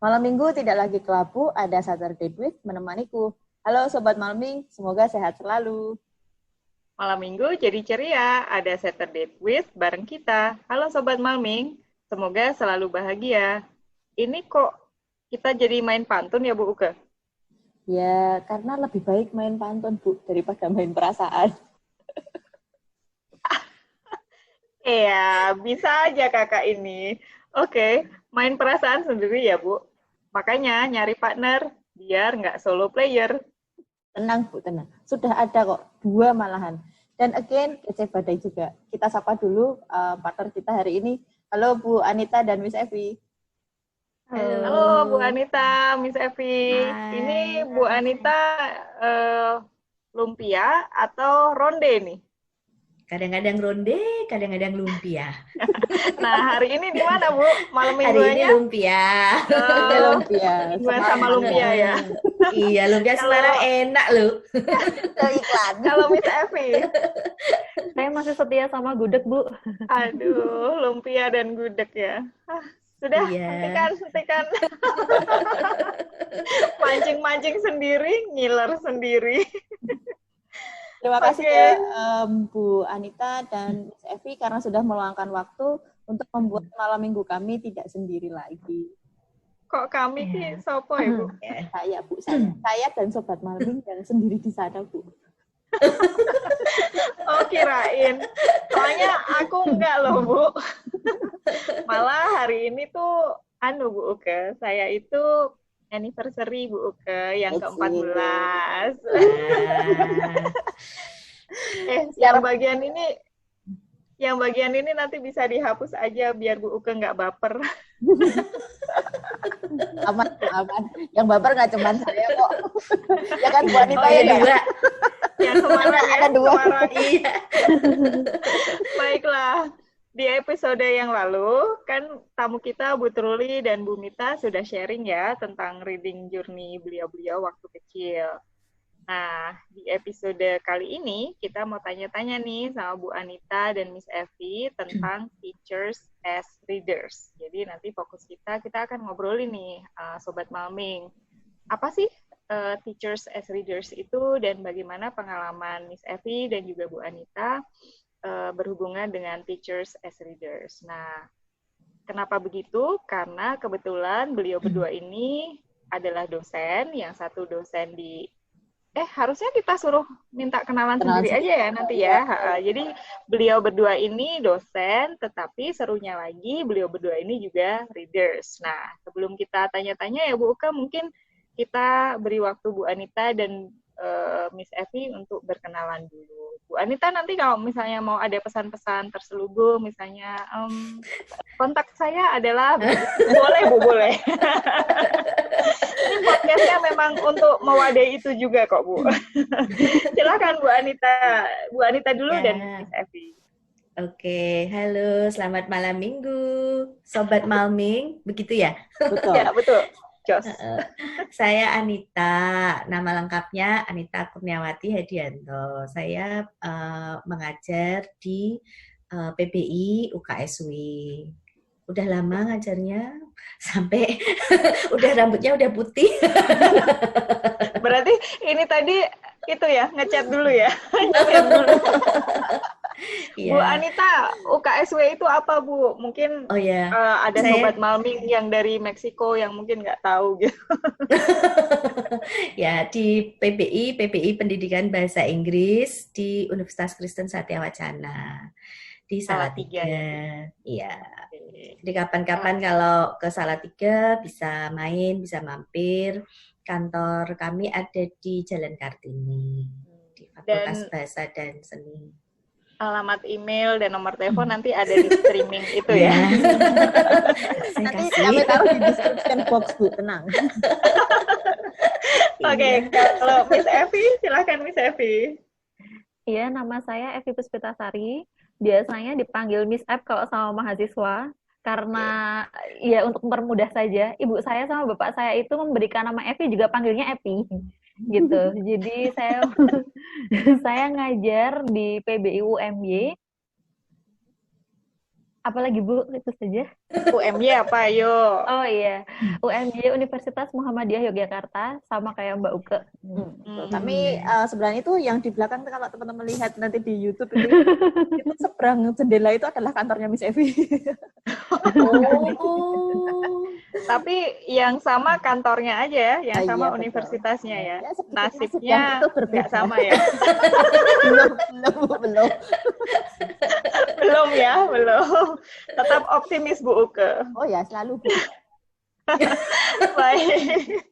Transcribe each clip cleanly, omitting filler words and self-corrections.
Malam minggu tidak lagi kelabu, ada Saturday with menemaniku. Halo Sobat Malming, semoga sehat selalu. Malam minggu jadi ceria, ada Saturday with bareng kita. Halo Sobat Malming, semoga selalu bahagia. Ini kok kita jadi main pantun ya Bu Uke? Ya, karena lebih baik main pantun Bu, daripada main perasaan. Iya, bisa aja kakak ini. Oke, main perasaan sendiri ya Bu. Makanya nyari partner, biar nggak solo player. Tenang Bu, tenang. Sudah ada kok, 2 malahan. Dan again, kece badai juga. Kita sapa dulu partner kita hari ini. Halo Bu Anita dan Miss Evi. Halo Bu Anita, Miss Evi. Ini Hai. Bu Anita lumpia atau ronde nih? Kadang-kadang ronde, kadang-kadang lumpia. Nah, hari ini di mana, Bu? Malam Hari ini mingguannya? lumpia. Lumpia. Mingguan sama lumpia ya. Iya, lumpia Semarang enak loh. Iklan. Kalau Miss Evi, Saya masih setia sama gudeg, Bu. aduh, lumpia dan gudeg ya. Sudah, Iya. hentikan. Mancing-mancing sendiri, ngiler sendiri. Terima kasih Oke. ya Bu Anita dan Miss Evi karena sudah meluangkan waktu untuk membuat malam minggu kami tidak sendiri lagi. Kok kami ki sopo ya, Bu? Saya Bu, saya dan Sobat Malming yang sendiri di sana Bu. Oh, kirain. Soalnya aku enggak loh, Bu. Malah hari ini tuh, Bu Uke, saya itu anniversary Bu Uke yang ke-14. Yang bagian ini nanti bisa dihapus aja biar Bu Uke nggak baper. Aman, aman. Yang baper nggak cuma saya kok. Ya kan Bu Anita Oh, ya? ada dua. Yang kemarin ya, Ada 2. kemarin. Iya. Baiklah, di episode yang lalu kan tamu kita Bu Truli dan Bu Mita sudah sharing ya tentang reading journey beliau-beliau waktu kecil. Nah, di episode kali ini kita mau tanya-tanya nih sama Bu Anita dan Miss Evi tentang teachers as readers. Jadi nanti fokus kita akan ngobrolin nih, Sobat Malming. Apa sih teachers as readers itu dan bagaimana pengalaman Miss Evi dan juga Bu Anita berhubungan dengan teachers as readers. Nah, kenapa begitu? Karena kebetulan beliau berdua ini adalah dosen, yang satu dosen di harusnya kita suruh minta kenalan sendiri aja ya nanti ya. Jadi beliau berdua ini dosen, tetapi serunya lagi beliau berdua ini juga readers. Nah, sebelum kita tanya-tanya ya Bu Uka, mungkin kita beri waktu Bu Anita dan Miss Evi untuk berkenalan dulu. Bu Anita nanti kalau misalnya mau ada pesan-pesan terselubung, misalnya kontak saya adalah, boleh Bu, boleh. Ini podcastnya memang untuk mewadahi itu juga kok Bu. Silakan Bu Anita. Bu Anita dulu dan Miss Evi. Oke, halo, selamat malam minggu, Sobat Malming, begitu ya? Betul. Ya, betul. Jos. Saya Anita, nama lengkapnya Anita Kurniawati Hedianto. Saya mengajar di PBI UKSW. Udah lama ngajarnya, sampai udah rambutnya udah putih. Berarti ini tadi itu ya, ngechat dulu ya. Ngechat dulu. Iya. Bu Anita, UKSW itu apa Bu? Mungkin ada Sobat Malming yang dari Meksiko yang mungkin nggak tahu gitu. Ya, di PBI Pendidikan Bahasa Inggris di Universitas Kristen Satya Wacana di Salatiga. Iya. Jadi kapan-kapan kalau ke Salatiga bisa main, bisa mampir. Kantor kami ada di Jalan Kartini di Fakultas Bahasa dan Seni. Alamat email dan nomor telepon nanti ada di streaming itu ya. Nanti kami taruh di description box Bu, tenang. Oke, kalau Miss Evi, silahkan Miss Evi. Iya, nama saya Evi Puspitasari. Biasanya dipanggil Miss F kalau sama mahasiswa. Karena ya untuk mempermudah saja, ibu saya sama bapak saya itu memberikan nama Evi juga panggilnya Evi. Gitu. Jadi saya ngajar di PBI UMY. Apalagi Bu, itu saja. UMY apa, ayo? Oh iya, UMY Universitas Muhammadiyah Yogyakarta, sama kayak Mbak Uke. Tapi sebenarnya itu yang di belakang kalau teman-teman lihat nanti di YouTube itu seberang jendela itu adalah kantornya Miss Evi. Tapi yang sama kantornya aja ya, yang sama Iya, universitasnya ya. Ya, sedikit Nasibnya itu berbeda. nggak sama ya. belum. Belum ya, belum. Tetap optimis Bu Uke. Oh ya, selalu Bu. Baik.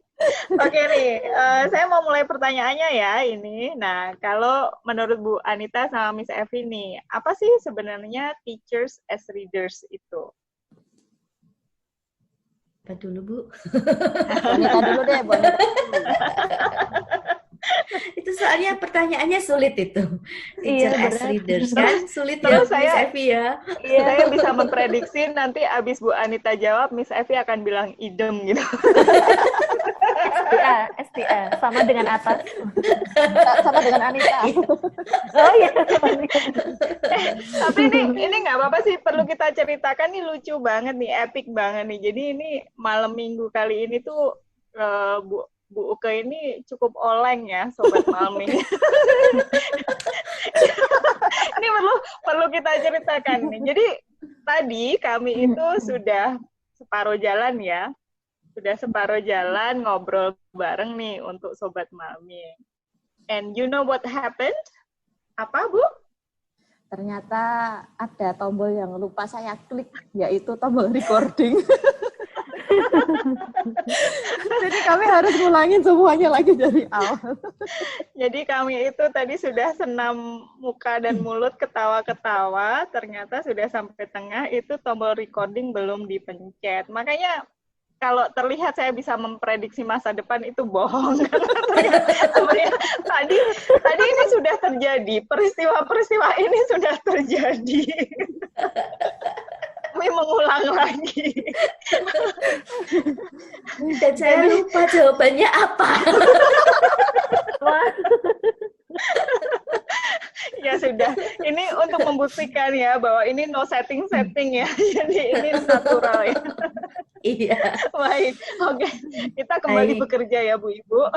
Oke nih, saya mau mulai pertanyaannya ya ini. Nah, kalau menurut Bu Anita sama Miss Evi nih, apa sih sebenarnya teachers as readers itu? Apa dulu, Bu? Bu Anita dulu deh, Bu Anita dulu. Itu soalnya pertanyaannya sulit itu. Teacher Iya, as berat. readers kan sulit ya, Terus Miss Evi ya. Saya bisa memprediksi nanti abis Bu Anita jawab, Miss Evi akan bilang idem gitu. SPA, sama dengan atas. Sama dengan Anita. Oh iya. Tapi ini nggak apa-apa sih, perlu kita ceritakan nih, lucu banget nih, epic banget nih. Jadi ini malam minggu kali ini tuh Bu Uke ini cukup oleng ya, Sobat Malam ini. Ini perlu kita ceritakan nih. Jadi tadi kami itu sudah separuh jalan ya. Sudah separuh jalan ngobrol bareng nih untuk Sobat Malmi. And you know what happened? Apa, Bu? Ternyata ada tombol yang lupa saya klik, yaitu tombol recording. Jadi kami harus ngulangin semuanya lagi dari awal. Jadi kami itu tadi sudah senam muka dan mulut ketawa-ketawa, ternyata sudah sampai tengah itu tombol recording belum dipencet. Makanya kalau terlihat saya bisa memprediksi masa depan itu bohong. Sebenarnya tadi ini sudah terjadi, peristiwa-peristiwa ini sudah terjadi. Kami mengulang lagi. Dan saya lupa jawabannya apa. Ya sudah, ini untuk membuktikan ya bahwa ini no setting-setting ya, jadi ini natural ya. Iya. Baik, oke. Kita kembali bekerja ya Bu Ibu.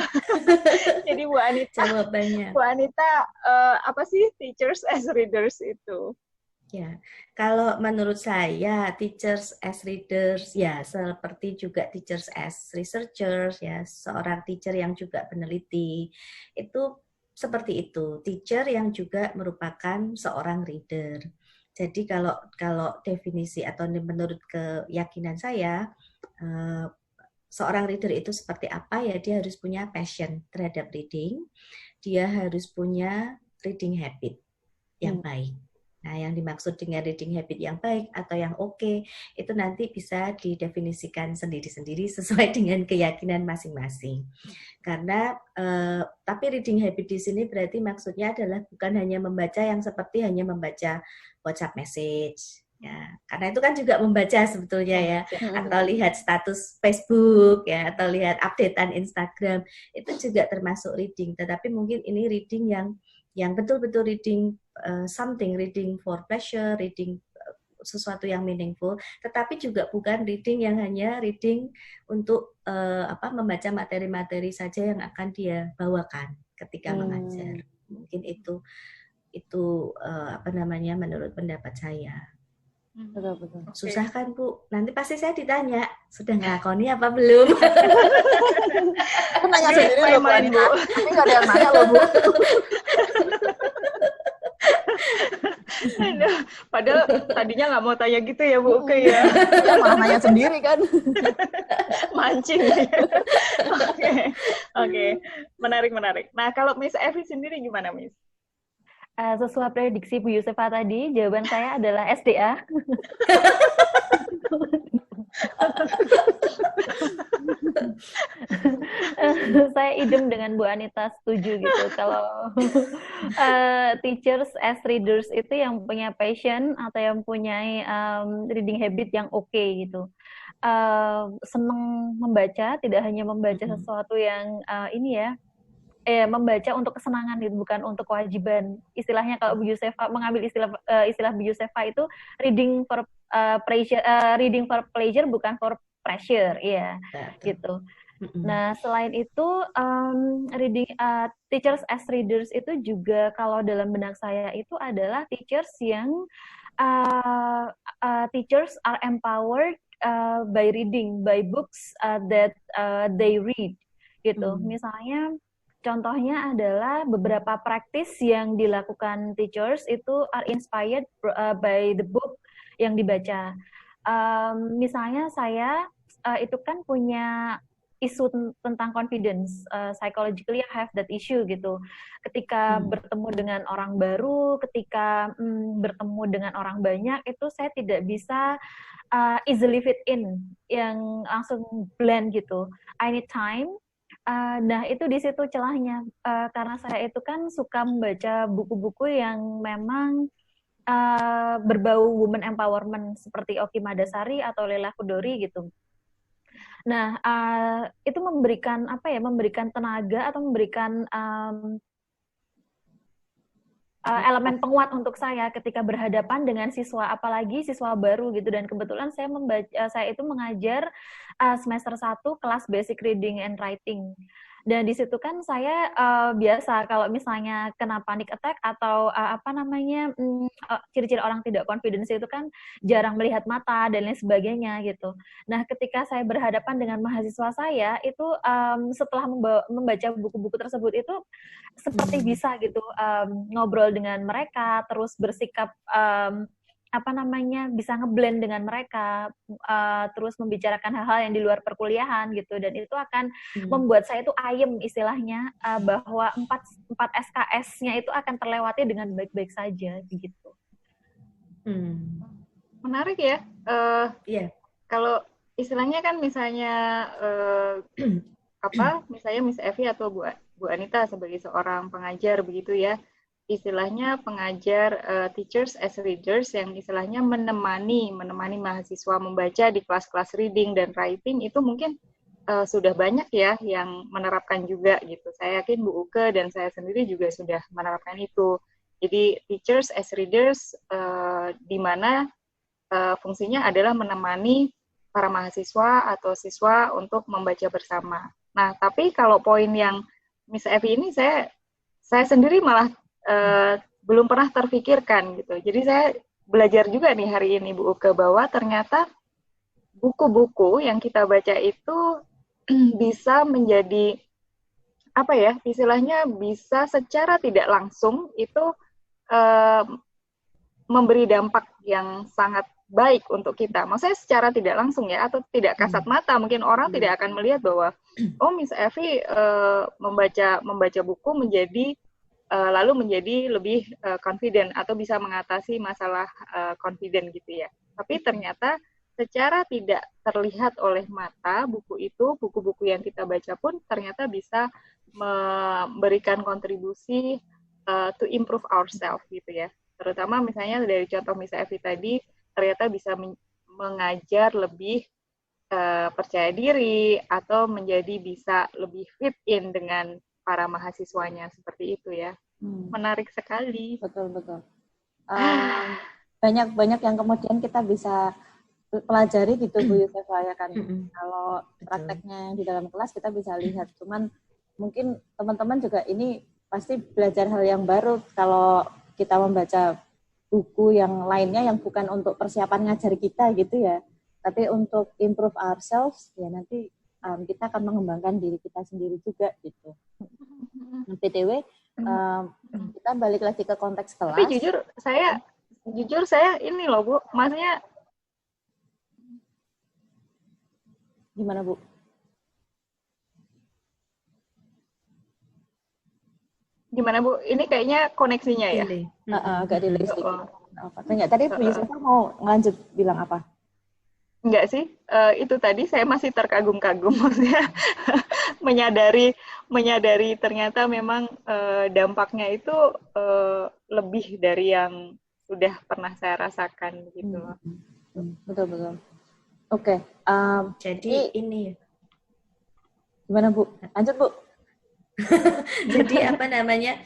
Jadi Bu Anita, jawabannya. Bu Anita, apa sih teachers as readers itu? Ya, kalau menurut saya teachers as readers ya seperti juga teachers as researchers ya, seorang teacher yang juga peneliti itu seperti itu, teacher yang juga merupakan seorang reader. Jadi kalau definisi atau menurut keyakinan saya seorang reader itu seperti apa ya, dia harus punya passion terhadap reading, dia harus punya reading habit yang baik. Nah, yang dimaksud dengan reading habit yang baik atau yang oke, itu nanti bisa didefinisikan sendiri-sendiri sesuai dengan keyakinan masing-masing. Karena, tapi reading habit di sini berarti maksudnya adalah bukan hanya membaca yang seperti hanya membaca WhatsApp message. Ya, karena itu kan juga membaca sebetulnya ya, atau lihat status Facebook ya, atau lihat updatean Instagram, itu juga termasuk reading. Tetapi mungkin ini reading yang betul-betul reading something, reading for pleasure, reading sesuatu yang meaningful, tetapi juga bukan reading yang hanya reading untuk membaca materi-materi saja yang akan dia bawakan ketika mengajar. Mungkin itu menurut pendapat saya. Betul. Susah kan Bu? Nanti pasti saya ditanya, sudah ngelakoni apa belum? Aku nanya sendiri loh Bu Anita, tapi nggak ada yang nanya loh Bu. Padahal tadinya nggak mau tanya gitu ya Bu Uke ya. Ya malah nanya sendiri kan. Mancing. Oke. Menarik. Nah kalau Miss Evi sendiri gimana Miss? Sesuai prediksi Bu Yusefa tadi, jawaban saya adalah SDA. Saya idem dengan Bu Anita, setuju gitu. Kalau teachers as readers itu yang punya passion atau yang punya reading habit yang oke gitu. Senang membaca, tidak hanya membaca sesuatu yang membaca untuk kesenangan gitu, bukan untuk kewajiban. Istilahnya kalau Bu Yusefa mengambil istilah Bu Yusefa itu reading for pleasure bukan for pressure, ya, gitu. Nah, selain itu reading teachers as readers itu juga kalau dalam benak saya itu adalah teachers yang teachers are empowered by reading, by books that they read, gitu. Misalnya, contohnya adalah beberapa praktis yang dilakukan teachers itu are inspired by the book yang dibaca. Misalnya saya itu kan punya isu tentang confidence, psychologically I have that issue gitu. Ketika bertemu dengan orang baru, ketika bertemu dengan orang banyak, itu saya tidak bisa easily fit in, yang langsung blend gitu. I need time. Nah, itu di situ celahnya. Karena saya itu kan suka membaca buku-buku yang memang berbau women empowerment seperti Oki Madasari atau Leila Chudori gitu. Nah, itu memberikan memberikan tenaga atau memberikan elemen penguat untuk saya ketika berhadapan dengan siswa, apalagi siswa baru gitu. Dan kebetulan saya itu mengajar semester 1 kelas basic reading and writing. Dan di situ kan saya biasa kalau misalnya kena panic attack atau ciri-ciri orang tidak confidence itu kan jarang melihat mata dan lain sebagainya gitu. Nah, ketika saya berhadapan dengan mahasiswa saya itu setelah membaca buku-buku tersebut itu seperti bisa gitu ngobrol dengan mereka, terus bersikap bisa ngeblend dengan mereka, terus membicarakan hal-hal yang di luar perkuliahan gitu, dan itu akan membuat saya itu ayem istilahnya, bahwa 4 SKS-nya itu akan terlewati dengan baik-baik saja gitu. Menarik ya. Kalau istilahnya kan misalnya misalnya Miss Evi atau Bu Anita sebagai seorang pengajar begitu ya. Istilahnya pengajar teachers as readers yang istilahnya menemani mahasiswa membaca di kelas-kelas reading dan writing itu mungkin sudah banyak ya yang menerapkan juga gitu. Saya yakin Bu Uke dan saya sendiri juga sudah menerapkan itu. Jadi teachers as readers di mana fungsinya adalah menemani para mahasiswa atau siswa untuk membaca bersama. Nah, tapi kalau poin yang Miss Evi ini saya sendiri malah belum pernah terfikirkan gitu. Jadi saya belajar juga nih hari ini Bu Uke bahwa ternyata buku-buku yang kita baca itu bisa menjadi istilahnya bisa secara tidak langsung itu memberi dampak yang sangat baik untuk kita. Maksudnya secara tidak langsung ya, atau tidak kasat mata. Mungkin orang tidak akan melihat bahwa Miss Evi membaca buku lalu menjadi lebih confident atau bisa mengatasi masalah confident gitu ya. Tapi ternyata secara tidak terlihat oleh mata buku-buku yang kita baca pun ternyata bisa memberikan kontribusi to improve ourselves gitu ya. Terutama misalnya dari contoh Miss Evi tadi, ternyata bisa mengajar lebih percaya diri atau menjadi bisa lebih fit in dengan para mahasiswanya seperti itu ya. Menarik sekali. Betul. Banyak yang kemudian kita bisa pelajari gitu Bu Yusefa ya kan. Kalau prakteknya di dalam kelas kita bisa lihat. Cuman mungkin teman-teman juga ini pasti belajar hal yang baru kalau kita membaca buku yang lainnya yang bukan untuk persiapan ngajar kita gitu ya. Tapi untuk improve ourselves ya nanti kita akan mengembangkan diri kita sendiri juga gitu. BTW, kita balik lagi ke konteks kelas. Tapi jujur saya ini loh Bu, maksudnya gimana Bu? Gimana Bu? Ini kayaknya koneksinya ya? Agak delay sedikit. Tadi Bu Yusefa mau ngelanjut bilang apa? Enggak sih, itu tadi saya masih terkagum-kagum, maksudnya menyadari ternyata memang dampaknya itu lebih dari yang sudah pernah saya rasakan gitu loh. Betul. Oke. Jadi ini gimana Bu? Lanjut Bu. Jadi apa namanya,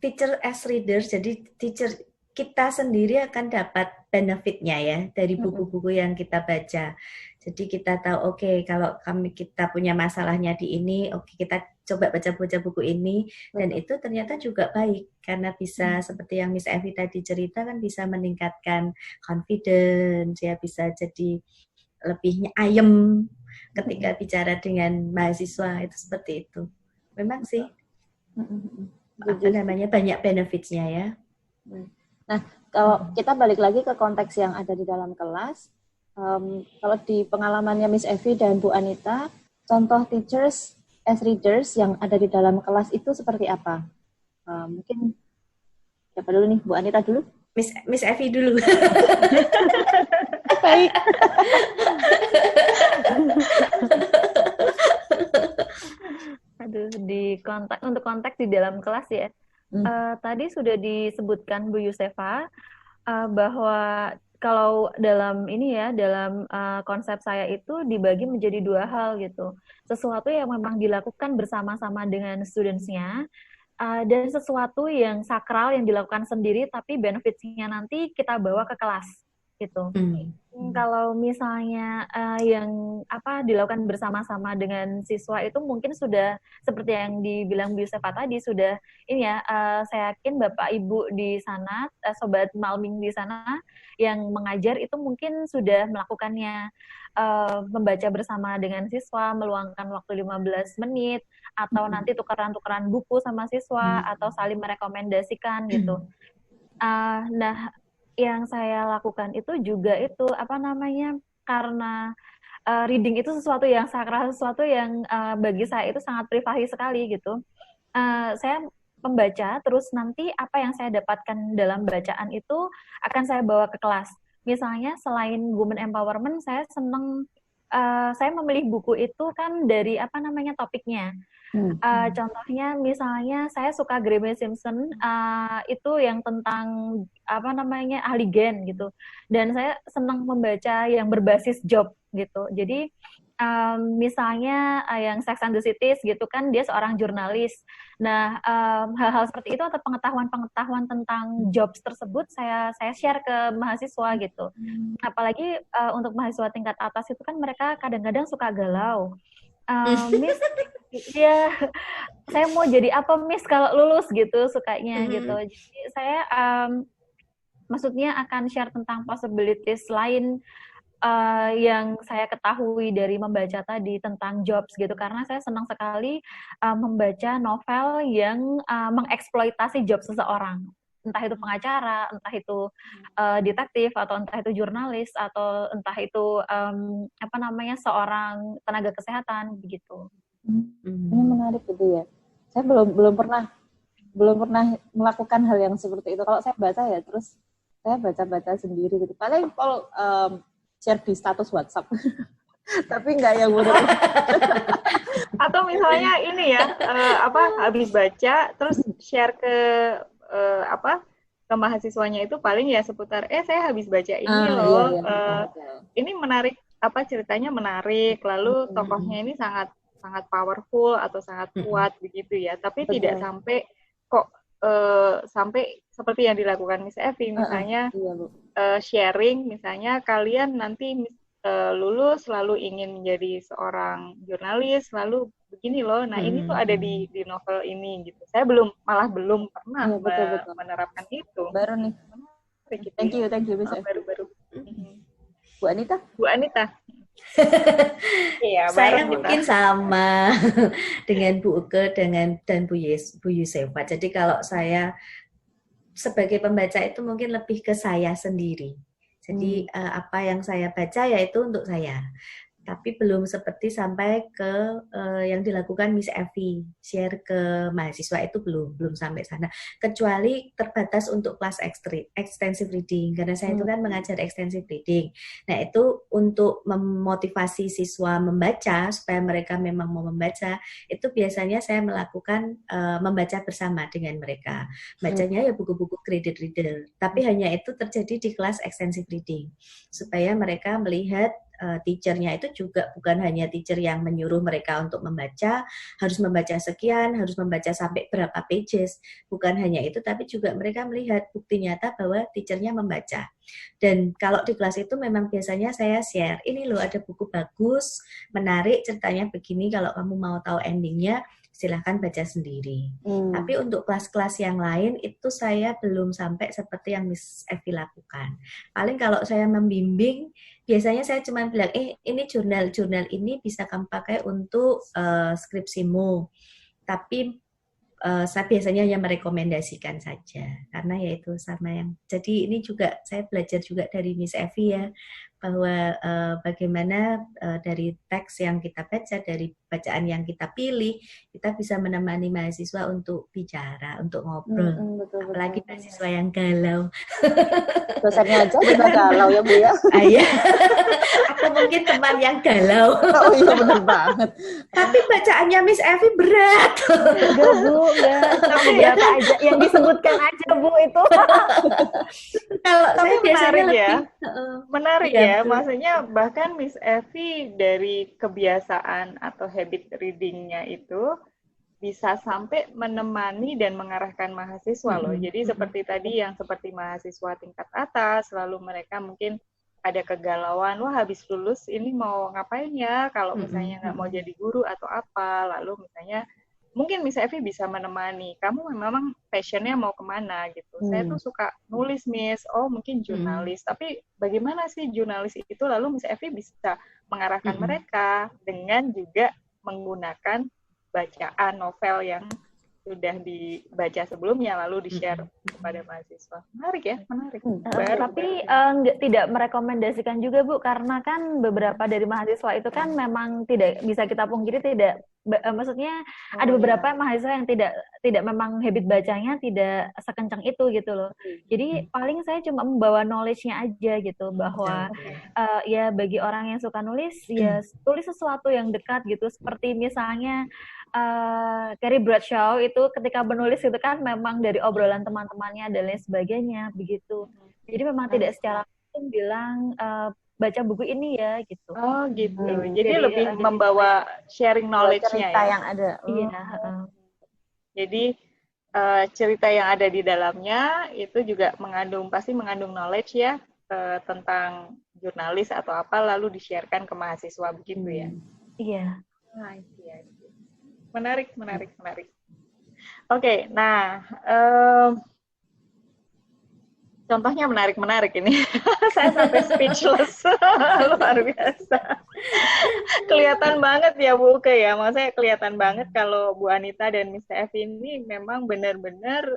teacher as reader, jadi teacher kita sendiri akan dapat benefitnya ya dari buku-buku yang kita baca. Jadi kita tahu, oke, kalau kita punya masalahnya di ini, oke, kita coba baca buku ini, dan itu ternyata juga baik karena bisa seperti yang Miss Evi tadi cerita kan, bisa meningkatkan confidence ya, bisa jadi lebih ayem ketika bicara dengan mahasiswa, itu seperti itu. Memang sih apa namanya, banyak benefits-nya ya. Nah, kalau kita balik lagi ke konteks yang ada di dalam kelas, kalau di pengalamannya Miss Evi dan Bu Anita, contoh teachers as readers yang ada di dalam kelas itu seperti apa? Mungkin siapa dulu nih? Bu Anita dulu? Miss Evi dulu. Baik. Aduh, untuk konteks di dalam kelas ya. Tadi sudah disebutkan Bu Yusefa bahwa kalau dalam konsep saya itu dibagi menjadi dua hal gitu. Sesuatu yang memang dilakukan bersama-sama dengan students-nya, dan sesuatu yang sakral yang dilakukan sendiri tapi benefits-nya nanti kita bawa ke kelas gitu. Kalau misalnya yang dilakukan bersama-sama dengan siswa itu mungkin sudah seperti yang dibilang Bu Yusefa tadi, sudah saya yakin Bapak Ibu di sana, Sobat Malming di sana yang mengajar itu mungkin sudah melakukannya, membaca bersama dengan siswa, meluangkan waktu 15 menit, atau nanti tukeran-tukeran buku sama siswa, atau saling merekomendasikan gitu. Nah, yang saya lakukan itu juga itu karena reading itu sesuatu yang sakral, sesuatu yang bagi saya itu sangat privasi sekali gitu. Saya membaca, terus nanti apa yang saya dapatkan dalam bacaan itu akan saya bawa ke kelas. Misalnya selain women empowerment, saya senang saya memilih buku itu kan dari topiknya. Contohnya misalnya saya suka Graeme Simpson, itu yang tentang ahli gen gitu, dan saya senang membaca yang berbasis job gitu. Jadi misalnya yang Sex and the City gitu kan, dia seorang jurnalis. Nah, hal-hal seperti itu atau pengetahuan tentang jobs tersebut saya share ke mahasiswa gitu. Apalagi untuk mahasiswa tingkat atas itu kan mereka kadang-kadang suka galau. Miss, ya saya mau jadi apa Miss kalau lulus gitu, sukanya gitu. Jadi saya maksudnya akan share tentang possibilities lain yang saya ketahui dari membaca tadi tentang jobs gitu, karena saya senang sekali membaca novel yang mengeksploitasi job seseorang, entah itu pengacara, entah itu detektif, atau entah itu jurnalis, atau entah itu seorang tenaga kesehatan begitu. Ini menarik gitu ya. Saya belum pernah melakukan hal yang seperti itu. Kalau saya baca ya terus saya baca sendiri gitu. Paling kalau share di status WhatsApp. Tapi enggak yang benar. Atau misalnya ini ya, habis baca terus share ke ke mahasiswanya itu paling ya seputar saya habis baca ini loh. Ini menarik, ceritanya menarik, lalu tokohnya ini sangat powerful atau sangat kuat begitu ya. Tapi tidak sampai sampai seperti yang dilakukan Miss Evi misalnya, sharing misalnya kalian nanti lulus lalu ingin menjadi seorang jurnalis lalu begini loh. Nah, ini tuh ada di novel ini gitu. Saya belum pernah menerapkan itu. Baru nih. Thank you Miss Evi. Baru. Bu Anita. Iya, saya mungkin sama dengan Bu Uke dan Bu Yusefa. Jadi kalau saya sebagai pembaca itu mungkin lebih ke saya sendiri. Jadi apa yang saya baca yaitu untuk saya. Tapi belum seperti sampai ke yang dilakukan Miss Evi, share ke mahasiswa itu belum sampai sana. Kecuali terbatas untuk kelas extensive reading, karena saya itu kan mengajar extensive reading. Nah, itu untuk memotivasi siswa membaca, supaya mereka memang mau membaca, itu biasanya saya melakukan membaca bersama dengan mereka. Bacanya ya buku-buku graded reader, tapi hanya itu terjadi di kelas extensive reading, supaya mereka melihat teachernya itu juga bukan hanya teacher yang menyuruh mereka untuk membaca, harus membaca sekian, harus membaca sampai berapa pages. Bukan hanya itu, tapi juga mereka melihat bukti nyata bahwa teachernya membaca. Dan kalau di kelas itu memang biasanya saya share, ini loh ada buku bagus, menarik, ceritanya begini, kalau kamu mau tahu endingnya, silahkan baca sendiri. Tapi untuk kelas-kelas yang lain itu saya belum sampai seperti yang Miss Evi lakukan. Paling kalau saya membimbing, biasanya saya cuma bilang, ini jurnal ini bisa kamu pakai untuk skripsimu. Tapi saya biasanya hanya merekomendasikan saja, karena yaitu sama yang. Jadi ini juga saya belajar juga dari Miss Evi ya, bahwa bagaimana dari teks yang kita baca, dari bacaan yang kita pilih, kita bisa menemani mahasiswa untuk bicara, untuk ngobrol. Betul, apalagi mahasiswa yang galau. Dosennya aja juga galau ya Bu ya. Iya. Atau mungkin teman yang galau. Oh iya benar banget. Tapi bacaannya Miss Evi berat. Enggak Bu, enggak. Berapa aja yang disebutkan aja Bu itu. Kalau saya biasanya menarik ya. Menarik ya. Betul. Maksudnya bahkan Miss Evi dari kebiasaan atau habit reading-nya itu bisa sampai menemani dan mengarahkan mahasiswa loh. Jadi seperti tadi yang seperti mahasiswa tingkat atas, lalu mereka mungkin ada kegalauan, wah habis lulus ini mau ngapain ya, kalau misalnya nggak mau jadi guru atau apa, lalu misalnya mungkin Miss Evi bisa menemani, kamu memang passionnya mau kemana gitu. Saya tuh suka nulis Miss, oh mungkin jurnalis, tapi bagaimana sih jurnalis itu, lalu Miss Evi bisa mengarahkan mereka dengan juga menggunakan bacaan novel yang sudah dibaca sebelumnya lalu di-share kepada mahasiswa. Menarik ya, menarik. Tapi tidak merekomendasikan juga Bu, karena kan beberapa dari mahasiswa itu kan memang tidak bisa kita pungkiri tidak, maksudnya ada beberapa mahasiswa yang tidak memang habit bacanya tidak sekencang itu gitu loh. Jadi paling saya cuma membawa knowledge-nya aja gitu, bahwa ya bagi orang yang suka nulis ya tulis sesuatu yang dekat gitu, seperti misalnya Carrie Bradshaw itu ketika menulis itu kan memang dari obrolan teman-temannya dan lain sebagainya begitu. Jadi memang tidak secara langsung bilang baca buku ini ya gitu. Oh gitu. Jadi lebih membawa sharing knowledge-nya cerita ya. yang ada. Iya. Jadi cerita yang ada di dalamnya itu juga pasti mengandung knowledge ya tentang jurnalis atau apa, lalu di-sharekan ke mahasiswa begitu ya. Iya. Iya. Menarik. Oke, nah contohnya menarik ini. Saya sampai speechless, luar biasa. Kelihatan banget ya Bu Uke ya, maksudnya kelihatan banget kalau Bu Anita dan Miss Evi ini memang benar-benar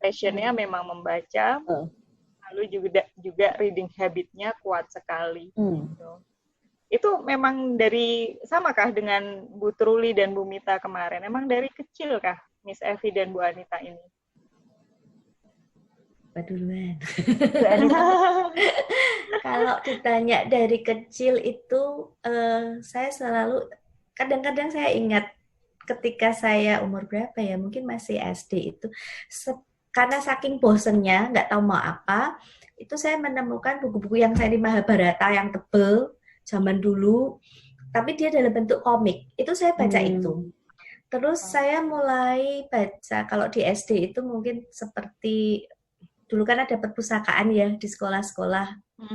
passionnya memang membaca, lalu juga reading habitnya kuat sekali. Gitu. Itu memang samakah dengan Bu Truli dan Bu Mita kemarin? Emang dari kecil kah Miss Evi dan Bu Anita ini? Apa duluan? Kalau ditanya dari kecil itu, saya selalu, kadang-kadang saya ingat ketika saya umur berapa ya, mungkin masih SD itu, karena saking bosennya, nggak tahu mau apa, itu saya menemukan buku-buku yang saya di Mahabharata yang tebel, zaman dulu, tapi dia dalam bentuk komik. Itu saya baca itu. Terus saya mulai baca, kalau di SD itu mungkin seperti, dulu kan ada perpustakaan ya di sekolah-sekolah.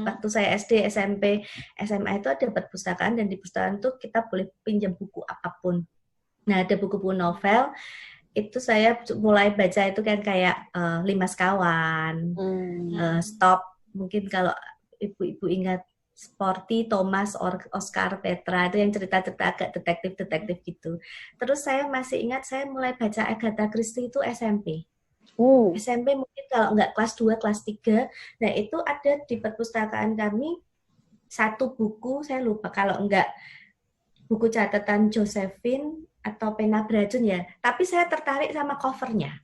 Waktu saya SD, SMP, SMA itu ada perpustakaan, dan di perpustakaan itu kita boleh pinjam buku apapun. Nah, ada buku-buku novel, itu saya mulai baca itu kan kayak Lima Sekawan, Stop, mungkin kalau ibu-ibu ingat, Sporty, Thomas, Oscar, Petra, itu yang cerita-cerita agak detektif-detektif gitu. Terus saya masih ingat saya mulai baca Agatha Christie itu SMP. SMP mungkin kalau nggak kelas 2, kelas 3. Nah itu ada di perpustakaan kami satu buku, saya lupa, kalau nggak buku catatan Josephine atau Pena Beracun ya. Tapi saya tertarik sama covernya.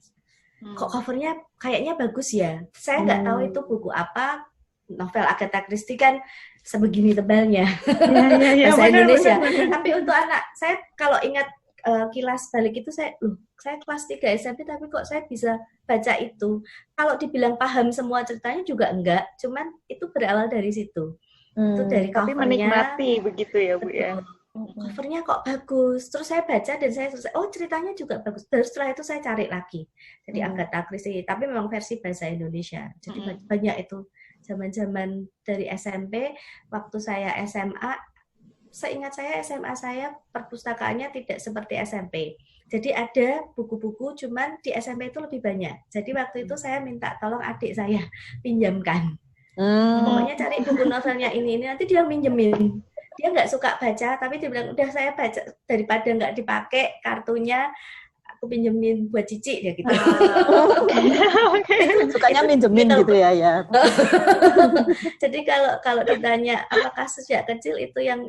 Kok covernya kayaknya bagus ya. Saya nggak tahu itu buku apa. Novel Agatha Christie kan sebegini tebalnya bahasa Indonesia. Tapi untuk anak saya kalau ingat kilas balik itu saya kelas 3 SMP tapi kok saya bisa baca itu. Kalau dibilang paham semua ceritanya juga enggak, cuman itu berawal dari situ. Itu dari Tapi covernya. menikmati begitu ya Bu ya. Covernya kok bagus. Terus saya baca dan saya selesai, oh ceritanya juga bagus. Terus setelah itu saya cari lagi. Jadi Agatha Christie, tapi memang versi bahasa Indonesia. Jadi banyak itu. Zaman-zaman dari SMP, waktu saya SMA, seingat saya SMA saya perpustakaannya tidak seperti SMP. Jadi ada buku-buku, cuman di SMP itu lebih banyak. Jadi waktu itu saya minta tolong adik saya pinjamkan. Pokoknya cari buku novelnya ini nanti dia minjemin. Dia nggak suka baca, tapi dia bilang udah saya baca daripada nggak dipakai kartunya, aku pinjemin buat Cici ya gitu. Sukanya minjemin gitu ya. Jadi kalau ditanya apakah sejak kecil itu yang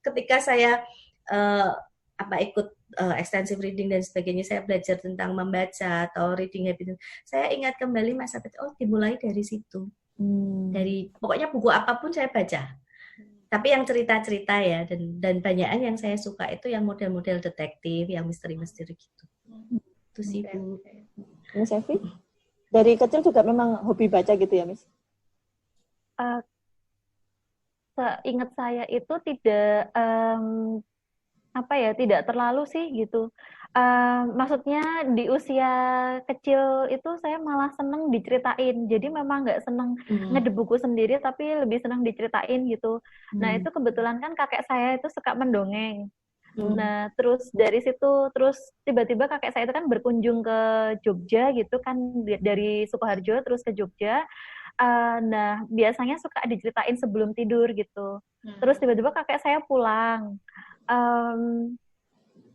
ketika saya ikut extensive reading dan sebagainya, saya belajar tentang membaca atau reading habit, saya ingat kembali masa kecil, dimulai dari situ. Dari pokoknya buku apapun saya baca. Tapi yang cerita-cerita ya, dan banyakan yang saya suka itu yang model-model detektif, yang misteri-misteri gitu. Itu sih Bu. Miss Evi, dari kecil juga memang hobi baca gitu ya, Miss? Seingat saya itu tidak tidak terlalu sih gitu. Maksudnya di usia kecil itu saya malah seneng diceritain. Jadi memang nggak seneng ngedep buku sendiri, tapi lebih seneng diceritain gitu. Nah itu kebetulan kan kakek saya itu suka mendongeng. Nah terus dari situ, terus tiba-tiba kakek saya itu kan berkunjung ke Jogja gitu kan, dari Sukoharjo terus ke Jogja. Nah biasanya suka diceritain sebelum tidur gitu. Terus tiba-tiba kakek saya pulang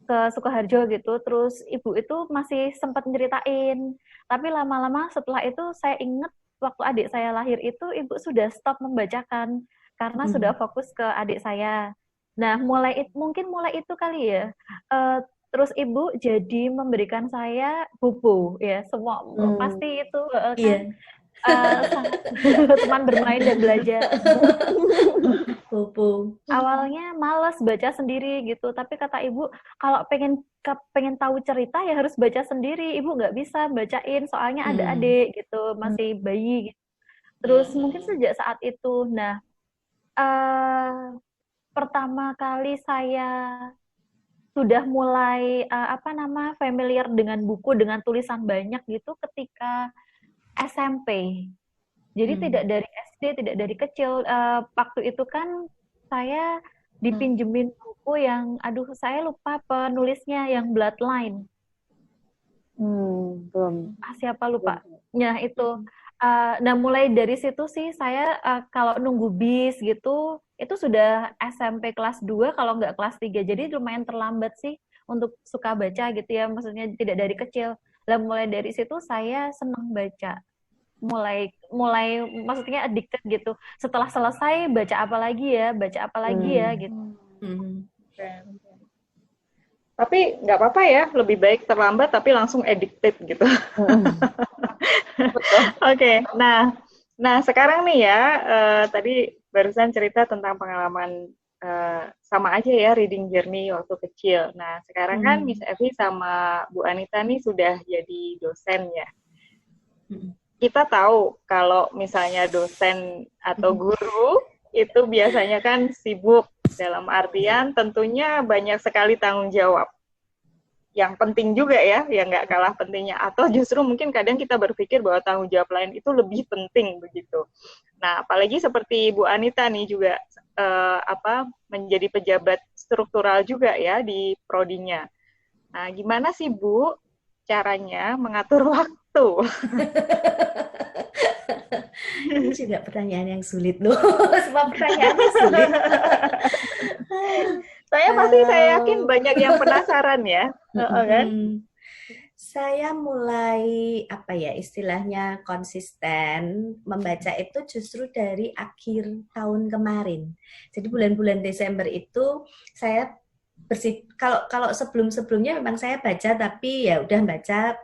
ke Sukoharjo gitu, terus ibu itu masih sempat nyeritain, tapi lama-lama setelah itu saya ingat waktu adik saya lahir itu ibu sudah stop membacakan karena sudah fokus ke adik saya. Nah mungkin mulai itu kali ya, terus ibu jadi memberikan saya buku ya, semua pasti itu kan teman bermain dan belajar. Awalnya malas baca sendiri gitu, tapi kata ibu kalau pengen tahu cerita ya harus baca sendiri. Ibu nggak bisa bacain soalnya ada adik gitu, masih bayi gitu. Terus mungkin sejak saat itu, nah pertama kali saya sudah mulai familiar dengan buku dengan tulisan banyak gitu ketika SMP. Jadi tidak dari SD, tidak dari kecil. Waktu itu kan saya dipinjemin buku yang, saya lupa penulisnya, yang Bloodline. Siapa lupa? Nah itu. Nah mulai dari situ sih saya kalau nunggu bis gitu, itu sudah SMP kelas 2, kalau nggak kelas 3. Jadi lumayan terlambat sih untuk suka baca gitu ya, maksudnya tidak dari kecil. Dan mulai dari situ saya senang baca. Mulai maksudnya addicted gitu. Setelah selesai baca apa lagi ya gitu. Tapi nggak apa-apa ya, lebih baik terlambat tapi langsung addicted gitu. Oke. Nah sekarang nih ya, tadi barusan cerita tentang pengalaman sama aja ya reading journey waktu kecil. Nah sekarang kan Miss Evi sama Bu Anita nih sudah jadi dosen ya. Kita tahu kalau misalnya dosen atau guru itu biasanya kan sibuk, dalam artian tentunya banyak sekali tanggung jawab. Yang penting juga ya, yang nggak kalah pentingnya. Atau justru mungkin kadang kita berpikir bahwa tanggung jawab lain itu lebih penting begitu. Nah, apalagi seperti Bu Anita nih juga menjadi pejabat struktural juga ya di prodinya. Nah, gimana sih Bu caranya mengatur waktu? Ini juga pertanyaan yang sulit loh. Semua pertanyaannya sulit. Saya yakin banyak yang penasaran ya. Kan? Saya mulai istilahnya konsisten membaca itu justru dari akhir tahun kemarin. Jadi bulan-bulan Desember itu saya kalau sebelum-sebelumnya memang saya baca, tapi ya udah baca.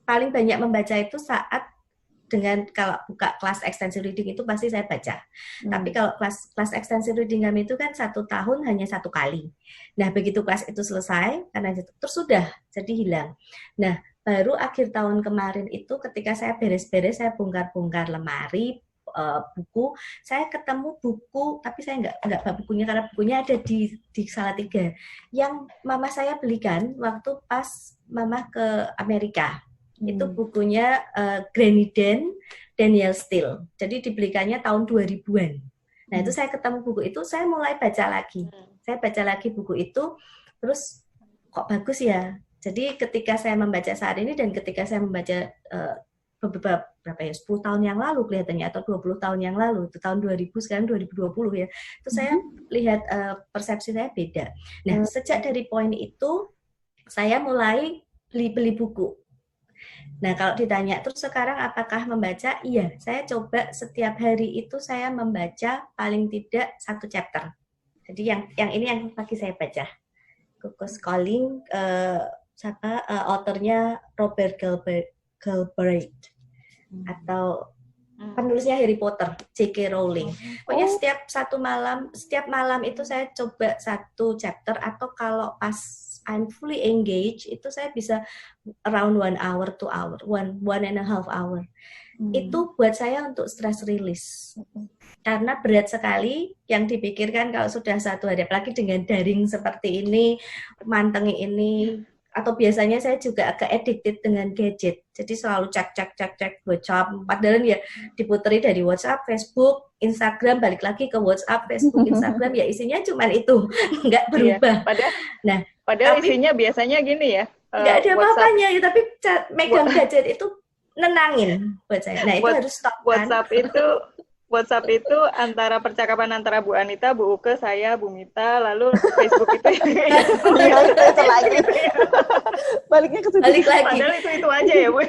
Paling banyak membaca itu saat kalau buka kelas extensive reading itu pasti saya baca. Tapi kalau kelas extensive reading kami itu kan 1 tahun hanya 1 kali. Nah begitu kelas itu selesai, karena terus sudah jadi hilang. Nah baru akhir tahun kemarin itu ketika saya beres-beres, saya bongkar-bongkar lemari, buku, saya ketemu buku, tapi saya nggak bawa bukunya karena bukunya ada di Salatiga. Yang mama saya belikan waktu pas mama ke Amerika. Itu bukunya Granny Dan, Danielle Steele. Jadi dibelikannya tahun 2000-an. Nah, itu saya ketemu buku itu, saya mulai baca lagi. Saya baca lagi buku itu, terus kok bagus ya. Jadi ketika saya membaca saat ini dan ketika saya membaca beberapa 10 tahun yang lalu kelihatannya atau 20 tahun yang lalu, itu tahun 2000 sekarang 2020 ya. Itu saya lihat persepsi saya beda. Nah, sejak dari poin itu saya mulai beli buku. Nah, kalau ditanya terus sekarang apakah membaca? Iya, saya coba setiap hari itu saya membaca paling tidak 1 chapter. Jadi yang ini yang pagi saya baca. Cocos Calling, autornya Robert Galbraith atau penulisnya Harry Potter, J.K. Rowling. Pokoknya setiap malam itu saya coba 1 chapter, atau kalau pas I'm fully engaged itu saya bisa around 1 hour, 2 hour, 1.5 hour. Itu buat saya untuk stress release. Karena berat sekali yang dipikirkan kalau sudah 1 hari, apalagi dengan daring seperti ini, mantengi ini, atau biasanya saya juga agak addicted dengan gadget. Jadi selalu cek WhatsApp. Padahal ya diputeri dari WhatsApp, Facebook, Instagram, balik lagi ke WhatsApp, Facebook, Instagram, ya isinya cuma itu, nggak berubah. Iya, padahal isinya biasanya gini ya. Nggak ada apa-apanya ya, tapi megang gadget itu nenangin buat saya. Nah, itu harus stop kan. WhatsApp itu antara percakapan antara Bu Anita, Bu Uke, saya, Bu Mita, lalu Facebook itu itu lagi. Baliknya ke situ. Balik lagi. Padahal itu aja ya, Bu.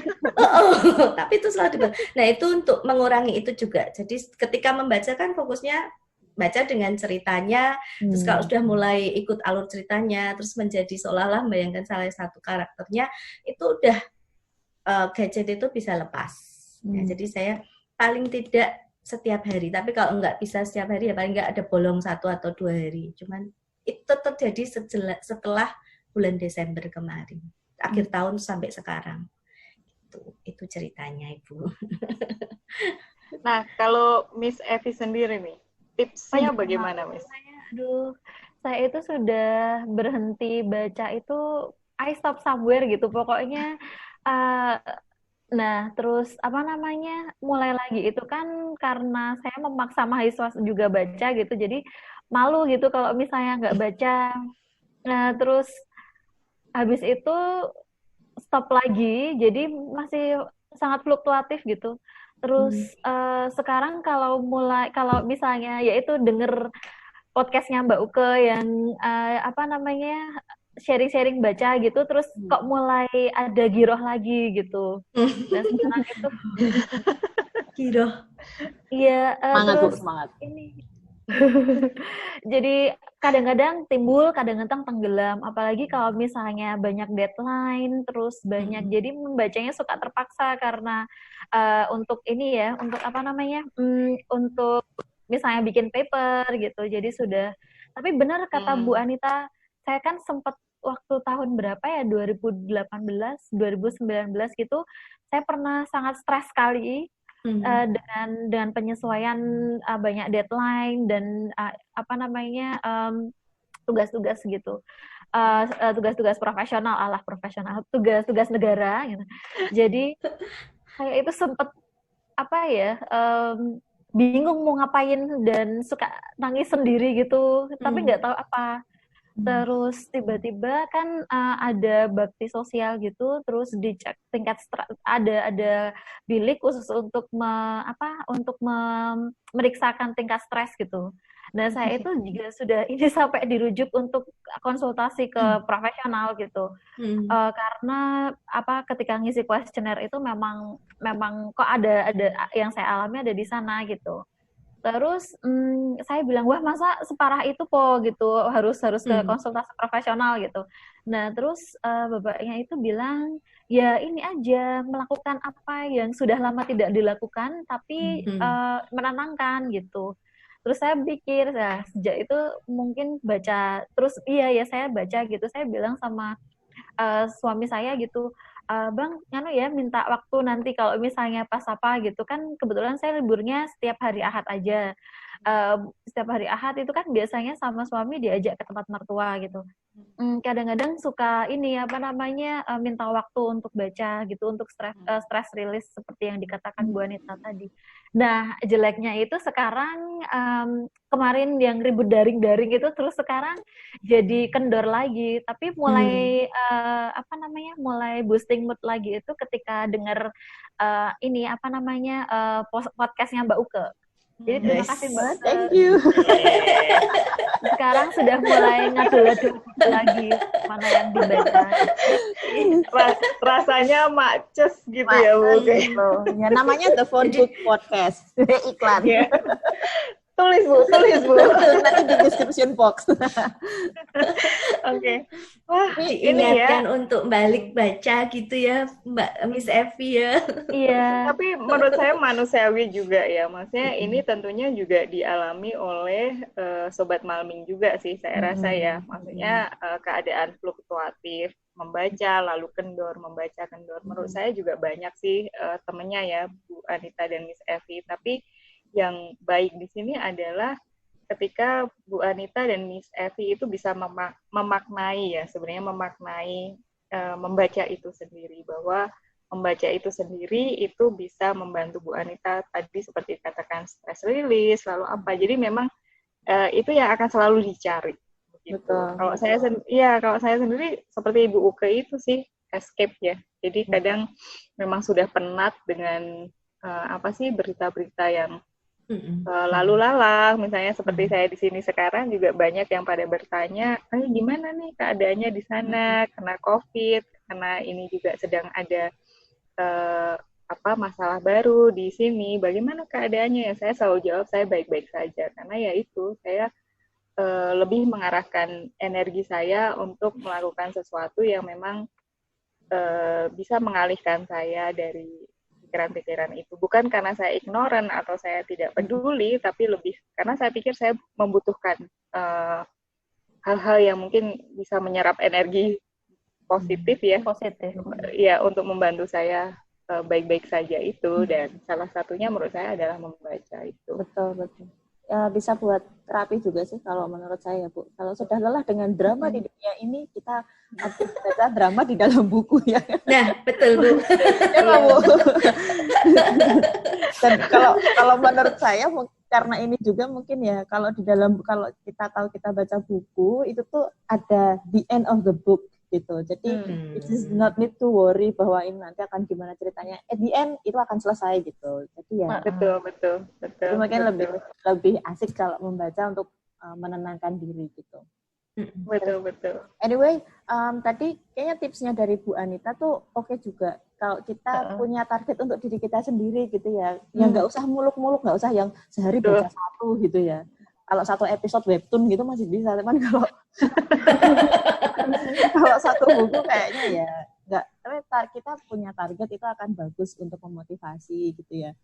Tapi itu selalu dibahas. Nah, itu untuk mengurangi itu juga. Jadi ketika membaca kan fokusnya baca dengan ceritanya, terus kalau sudah mulai ikut alur ceritanya, terus menjadi seolah-olah membayangkan salah satu karakternya, itu udah gadget itu bisa lepas. Ya, jadi saya paling tidak setiap hari, tapi kalau nggak bisa setiap hari ya paling nggak ada bolong 1 atau 2 hari. Cuman itu terjadi setelah bulan Desember kemarin, akhir tahun sampai sekarang. Itu ceritanya, Ibu. Nah, kalau Miss Evi sendiri nih, tipsnya bagaimana, Miss? Saya itu sudah berhenti baca itu, I stop somewhere gitu, pokoknya. Nah, terus mulai lagi itu kan karena saya memaksa mahasiswa juga baca gitu, jadi malu gitu kalau misalnya nggak baca. Nah, terus habis itu stop lagi, jadi masih sangat fluktuatif gitu. Terus sekarang kalau misalnya yaitu denger podcastnya Mbak Uke yang sharing-sharing baca gitu, terus kok mulai ada giroh lagi gitu. Dan sekarang itu giroh. Iya, terus semangat. Ini. Jadi kadang-kadang timbul, kadang-kadang tenggelam. Apalagi kalau misalnya banyak deadline, terus banyak, jadi membacanya suka terpaksa karena untuk ini ya, untuk untuk misalnya bikin paper gitu. Jadi sudah. Tapi benar kata Bu Anita, saya kan sempat waktu tahun berapa ya, 2018, 2019 gitu, saya pernah sangat stres sekali dengan penyesuaian banyak deadline dan tugas-tugas gitu, tugas-tugas profesional, tugas-tugas negara gitu. Jadi saya itu sempat bingung mau ngapain dan suka nangis sendiri gitu, tapi nggak tahu apa. Terus tiba-tiba kan ada bakti sosial gitu, terus dicek tingkat ada bilik khusus untuk memeriksakan tingkat stres gitu. Dan saya itu juga sudah ini sampai dirujuk untuk konsultasi ke profesional gitu. Karena ketika ngisi kuesioner itu memang kok ada yang saya alami ada di sana gitu. Terus saya bilang, wah masa separah itu po gitu, harus ke konsultasi profesional gitu. Nah terus bapaknya itu bilang, ya ini aja, melakukan apa yang sudah lama tidak dilakukan tapi menenangkan gitu. Terus saya pikir, sejak itu mungkin baca, terus iya ya saya baca gitu. Saya bilang sama suami saya gitu, Bang, ya minta waktu nanti kalau misalnya pas apa gitu kan, kebetulan saya liburnya setiap hari Ahad aja. Setiap hari Ahad itu kan biasanya sama suami diajak ke tempat mertua gitu. Kadang-kadang suka ini minta waktu untuk baca gitu, untuk stress release seperti yang dikatakan Bu Anita tadi. Nah, jeleknya itu sekarang kemarin yang ribut daring-daring itu terus sekarang jadi kendor lagi, tapi mulai mulai boosting mood lagi itu ketika dengar podcastnya Mbak Uke. Jadi terima kasih Mbak. Thank you. Sekarang sudah mulai ngadu-ngadu lagi mana yang dibaca. Rasanya macet gitu ya Bu. Ya, namanya The Phone Book Podcast. Iklan. Ya. Tulis Bu. Nanti di description box. Oke. Wah, diingatkan untuk balik baca gitu ya, Mbak Miss Evi ya. Iya. Tapi menurut saya manusiawi juga ya. Maksudnya ini tentunya juga dialami oleh sobat Malming juga sih saya rasa ya. Maksudnya keadaan fluktuatif, membaca lalu kendor, membaca kendor. Menurut saya juga banyak sih temennya ya Bu Anita dan Miss Evi. Tapi yang baik di sini adalah ketika Bu Anita dan Miss Evi itu bisa memaknai ya, sebenarnya memaknai membaca itu sendiri, bahwa membaca itu sendiri itu bisa membantu Bu Anita tadi seperti katakan stress release lalu apa. Jadi memang itu yang akan selalu dicari. Begitu. Kalau saya sendiri seperti Ibu Uke itu sih escape ya. Jadi kadang memang sudah penat dengan berita-berita yang lalu lalang, misalnya seperti saya di sini sekarang juga banyak yang pada bertanya, gimana nih keadaannya di sana, kena COVID, karena ini juga sedang ada masalah baru di sini, bagaimana keadaannya? Ya saya selalu jawab saya baik-baik saja, karena ya itu saya lebih mengarahkan energi saya untuk melakukan sesuatu yang memang bisa mengalihkan saya dari pikiran-pikiran itu. Bukan karena saya ignoran atau saya tidak peduli, tapi lebih karena saya pikir saya membutuhkan hal-hal yang mungkin bisa menyerap energi positif ya. Ya, untuk membantu saya baik-baik saja itu. Dan salah satunya menurut saya adalah membaca itu. Betul. Ya, bisa buat terapi juga sih kalau menurut saya, Bu. Kalau sudah lelah dengan drama di dunia ini, kita harus baca drama di dalam buku ya. Nah, betul Bu. Ya, Bu. Dan kalau menurut saya karena ini juga mungkin ya kalau kita tahu kita baca buku itu tuh ada the end of the book gitu. Jadi it is not need to worry bahwa ini nanti akan gimana ceritanya. At the end itu akan selesai gitu. Jadi ya betul. Jadi mungkin lebih asik kalau membaca untuk menenangkan diri gitu. Betul. Anyway, tadi kayaknya tipsnya dari Bu Anita tuh oke juga. Kalau kita punya target untuk diri kita sendiri gitu ya, yang nggak usah muluk-muluk, nggak usah yang sehari baca satu gitu ya. Kalau satu episode webtoon gitu masih bisa, teman kalau satu buku kayaknya ya nggak. Tapi kita punya target itu akan bagus untuk memotivasi gitu ya.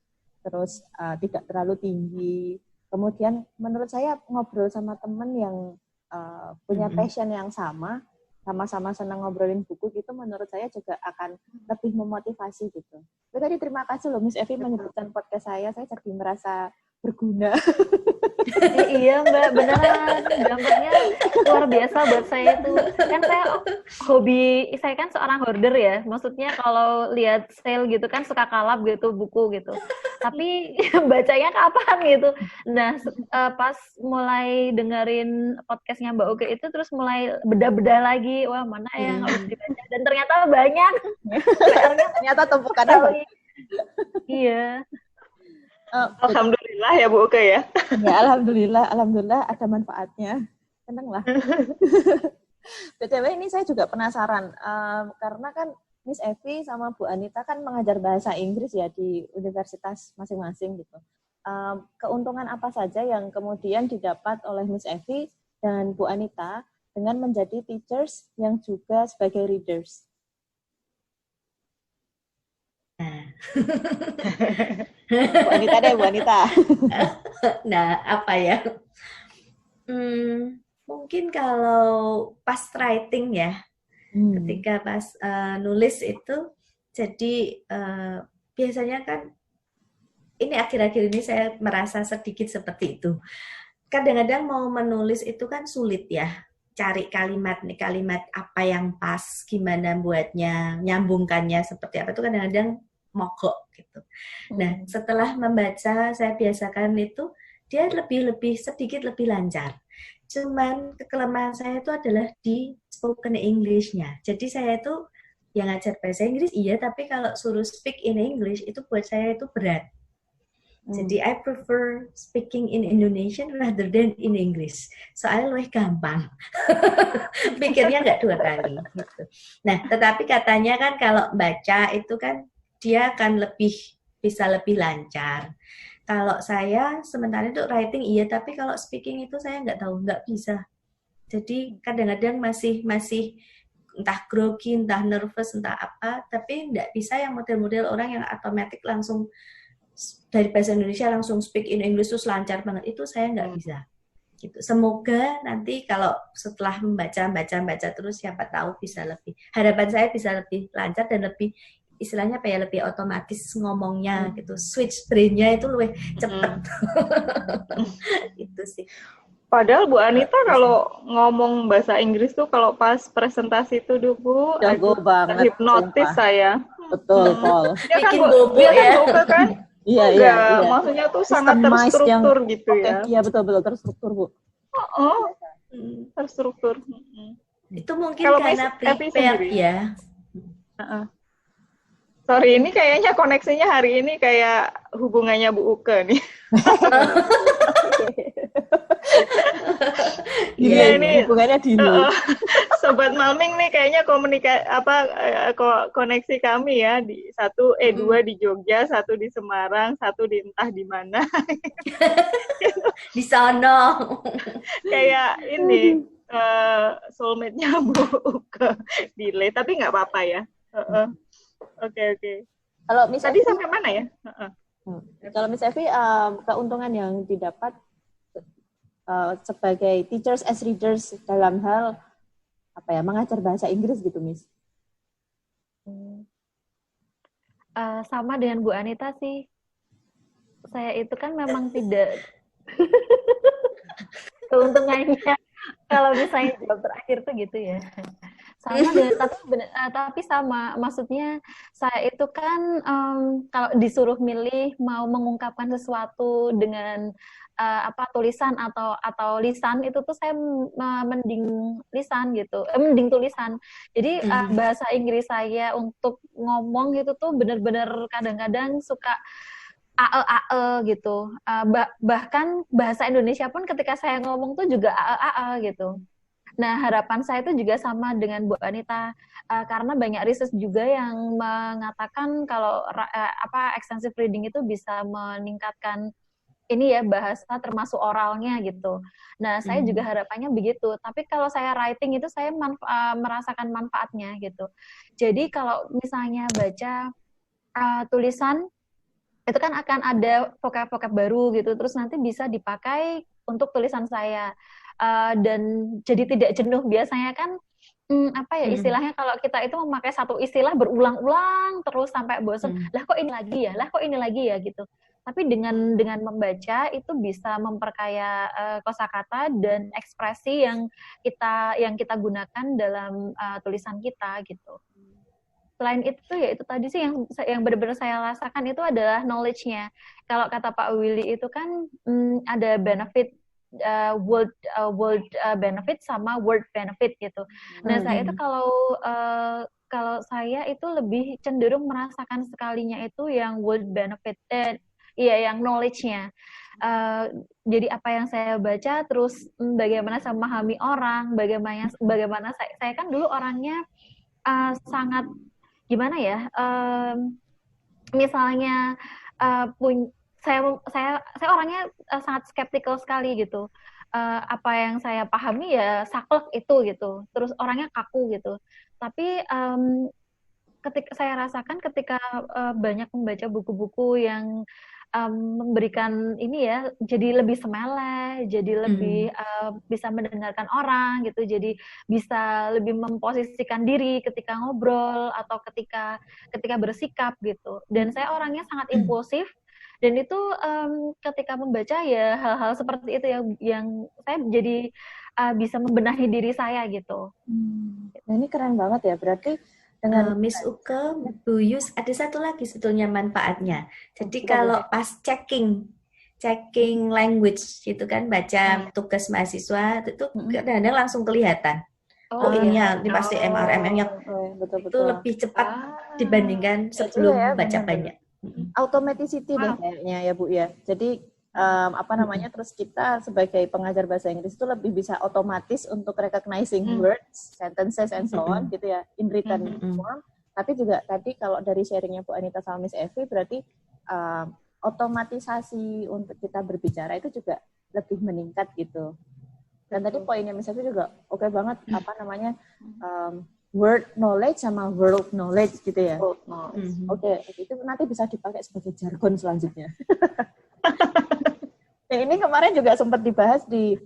Terus tidak terlalu tinggi. Kemudian menurut saya ngobrol sama teman yang punya passion yang sama-sama senang ngobrolin buku gitu, menurut saya juga akan lebih memotivasi gitu. Tapi tadi terima kasih loh Miss Evi menyebutkan podcast saya jadi merasa berguna. Iya Mbak, beneran. Dampaknya luar biasa buat saya itu. Kan saya kan seorang hoarder ya. Maksudnya kalau lihat sale gitu kan suka kalap gitu buku gitu. Tapi bacanya kapan gitu. Nah, pas mulai dengerin podcastnya Mbak Uke itu terus mulai bedah-bedah lagi. Wah, mana yang harus dibaca. Dan ternyata banyak. Ternyata tumpukannya banyak. Iya. Alhamdulillah ya Bu Uke ya. Ya alhamdulillah ada manfaatnya. Seneng lah. BTW ini saya juga penasaran karena kan Miss Evi sama Bu Anita kan mengajar bahasa Inggris ya di universitas masing-masing gitu. Keuntungan apa saja yang kemudian didapat oleh Miss Evi dan Bu Anita dengan menjadi teachers yang juga sebagai readers? Bu Anita. Nah, apa ya? Mungkin kalau pas writing ya, ketika pas nulis itu Jadi biasanya kan ini akhir-akhir ini saya merasa sedikit seperti itu. Kadang-kadang mau menulis itu kan sulit ya. Cari kalimat nih, kalimat apa yang pas, gimana buatnya, nyambungkannya seperti apa itu kadang-kadang mogok gitu. Nah, setelah membaca saya biasakan itu dia lebih sedikit lebih lancar. Cuman kelemahan saya itu adalah di spoken English-nya. Jadi saya itu yang ngajar bahasa Inggris iya, tapi kalau suruh speak in English itu buat saya itu berat. Jadi I prefer speaking in Indonesian rather than in English. Soalnya lebih gampang. Pikirnya nggak 2 kali. Gitu. Nah, tetapi katanya kan kalau baca itu kan dia akan bisa lebih lancar. Kalau saya sementara itu writing iya, tapi kalau speaking itu saya nggak tahu, nggak bisa. Jadi kadang-kadang masih entah grogi, entah nervous, entah apa, tapi nggak bisa yang model-model orang yang otomatis langsung dari bahasa Indonesia langsung speak in English terus lancar banget, itu saya nggak bisa. Gitu. Semoga nanti kalau setelah baca terus siapa tahu bisa lebih. Harapan saya bisa lebih lancar dan lebih istilahnya apa ya, lebih otomatis ngomongnya gitu. Switch brain-nya itu lebih cepat. Itu sih. Padahal Bu Anita kalau ngomong bahasa Inggris tuh kalau pas presentasi itu Bu, jago banget. Hipnotis saya. Betul, Paul. Bikin bobo ya. Kan? Iya. Maksudnya tuh sangat terstruktur yang, gitu ya. Iya, betul terstruktur, Bu. Terstruktur. Itu mungkin kalau karena prepare ya. Sorry, ini kayaknya koneksinya hari ini kayak hubungannya Bu Uke nih. Iya, ini hubungannya Dino. Sobat Malming nih kayaknya koneksi kami ya di dua di Jogja, satu di Semarang, satu di entah di mana. Di sono. Kayak ini soulmate-nya Bu Uke delay, tapi nggak apa-apa ya. Oke. Kalau Miss tadi sampai mana ya? Kalau Miss Evi, keuntungan yang didapat sebagai teachers as readers dalam hal mengajar bahasa Inggris gitu, Miss? Sama dengan Bu Anita sih. Saya itu kan memang tidak keuntungannya kalau misalnya jawab terakhir tuh gitu ya. Sama tapi sama, maksudnya saya itu kan kalau disuruh milih mau mengungkapkan sesuatu dengan tulisan atau lisan, itu tuh saya mending lisan gitu, mending tulisan. Jadi bahasa Inggris saya untuk ngomong itu tuh benar-benar kadang-kadang suka gitu. Bahkan bahasa Indonesia pun ketika saya ngomong tuh juga gitu. Nah, harapan saya itu juga sama dengan Bu Anita, karena banyak riset juga yang mengatakan kalau extensive reading itu bisa meningkatkan ini ya, bahasa termasuk oralnya gitu. Nah, saya juga harapannya begitu. Tapi kalau saya writing itu saya merasakan manfaatnya gitu. Jadi kalau misalnya baca tulisan, itu kan akan ada vocab-vocab baru gitu, terus nanti bisa dipakai untuk tulisan saya. Dan jadi tidak jenuh. Biasanya kan istilahnya kalau kita itu memakai satu istilah berulang-ulang terus sampai bosan, lah kok ini lagi ya gitu. Tapi dengan membaca itu bisa memperkaya kosakata dan ekspresi yang kita gunakan dalam tulisan kita gitu. Selain itu ya itu tadi sih yang benar-benar saya rasakan itu adalah knowledge-nya. Kalau kata Pak Willy itu kan ada benefit world benefit sama word benefit gitu. Nah, saya itu kalau saya itu lebih cenderung merasakan sekalinya itu yang word benefit, yang knowledge-nya. Jadi apa yang saya baca, terus bagaimana saya memahami orang, bagaimana saya kan dulu orangnya sangat gimana ya? Misalnya saya orangnya sangat skeptikal sekali gitu. Apa yang saya pahami ya saklek itu gitu. Terus orangnya kaku gitu. Tapi ketika saya rasakan ketika banyak membaca buku-buku yang memberikan ini ya, jadi lebih semeleh, jadi lebih bisa mendengarkan orang gitu, jadi bisa lebih memposisikan diri ketika ngobrol atau ketika bersikap gitu. Dan saya orangnya sangat impulsif, dan itu ketika membaca ya hal-hal seperti itu yang saya jadi bisa membenahi diri saya gitu. Nah ini keren banget ya, berarti dengan Miss Uke, Bu Yus, ada satu lagi sebetulnya manfaatnya. Jadi kalau pas checking language gitu kan, baca tugas mahasiswa itu kadang-kadang langsung kelihatan. Iya, ini pasti MRMM-nya itu lebih cepat dibandingkan sebelum baca banyak. Automaticity deh kayaknya ya Bu ya. Jadi terus kita sebagai pengajar bahasa Inggris itu lebih bisa otomatis untuk recognizing words, sentences and so on gitu ya, in written form. Tapi juga tadi kalau dari sharingnya Bu Anita sama Miss Evi berarti otomatisasi untuk kita berbicara itu juga lebih meningkat gitu. Dan tadi poinnya Miss Evi juga oke banget, word knowledge sama world knowledge gitu ya. Oke, itu nanti bisa dipakai sebagai jargon selanjutnya. Nah, ini kemarin juga sempat dibahas di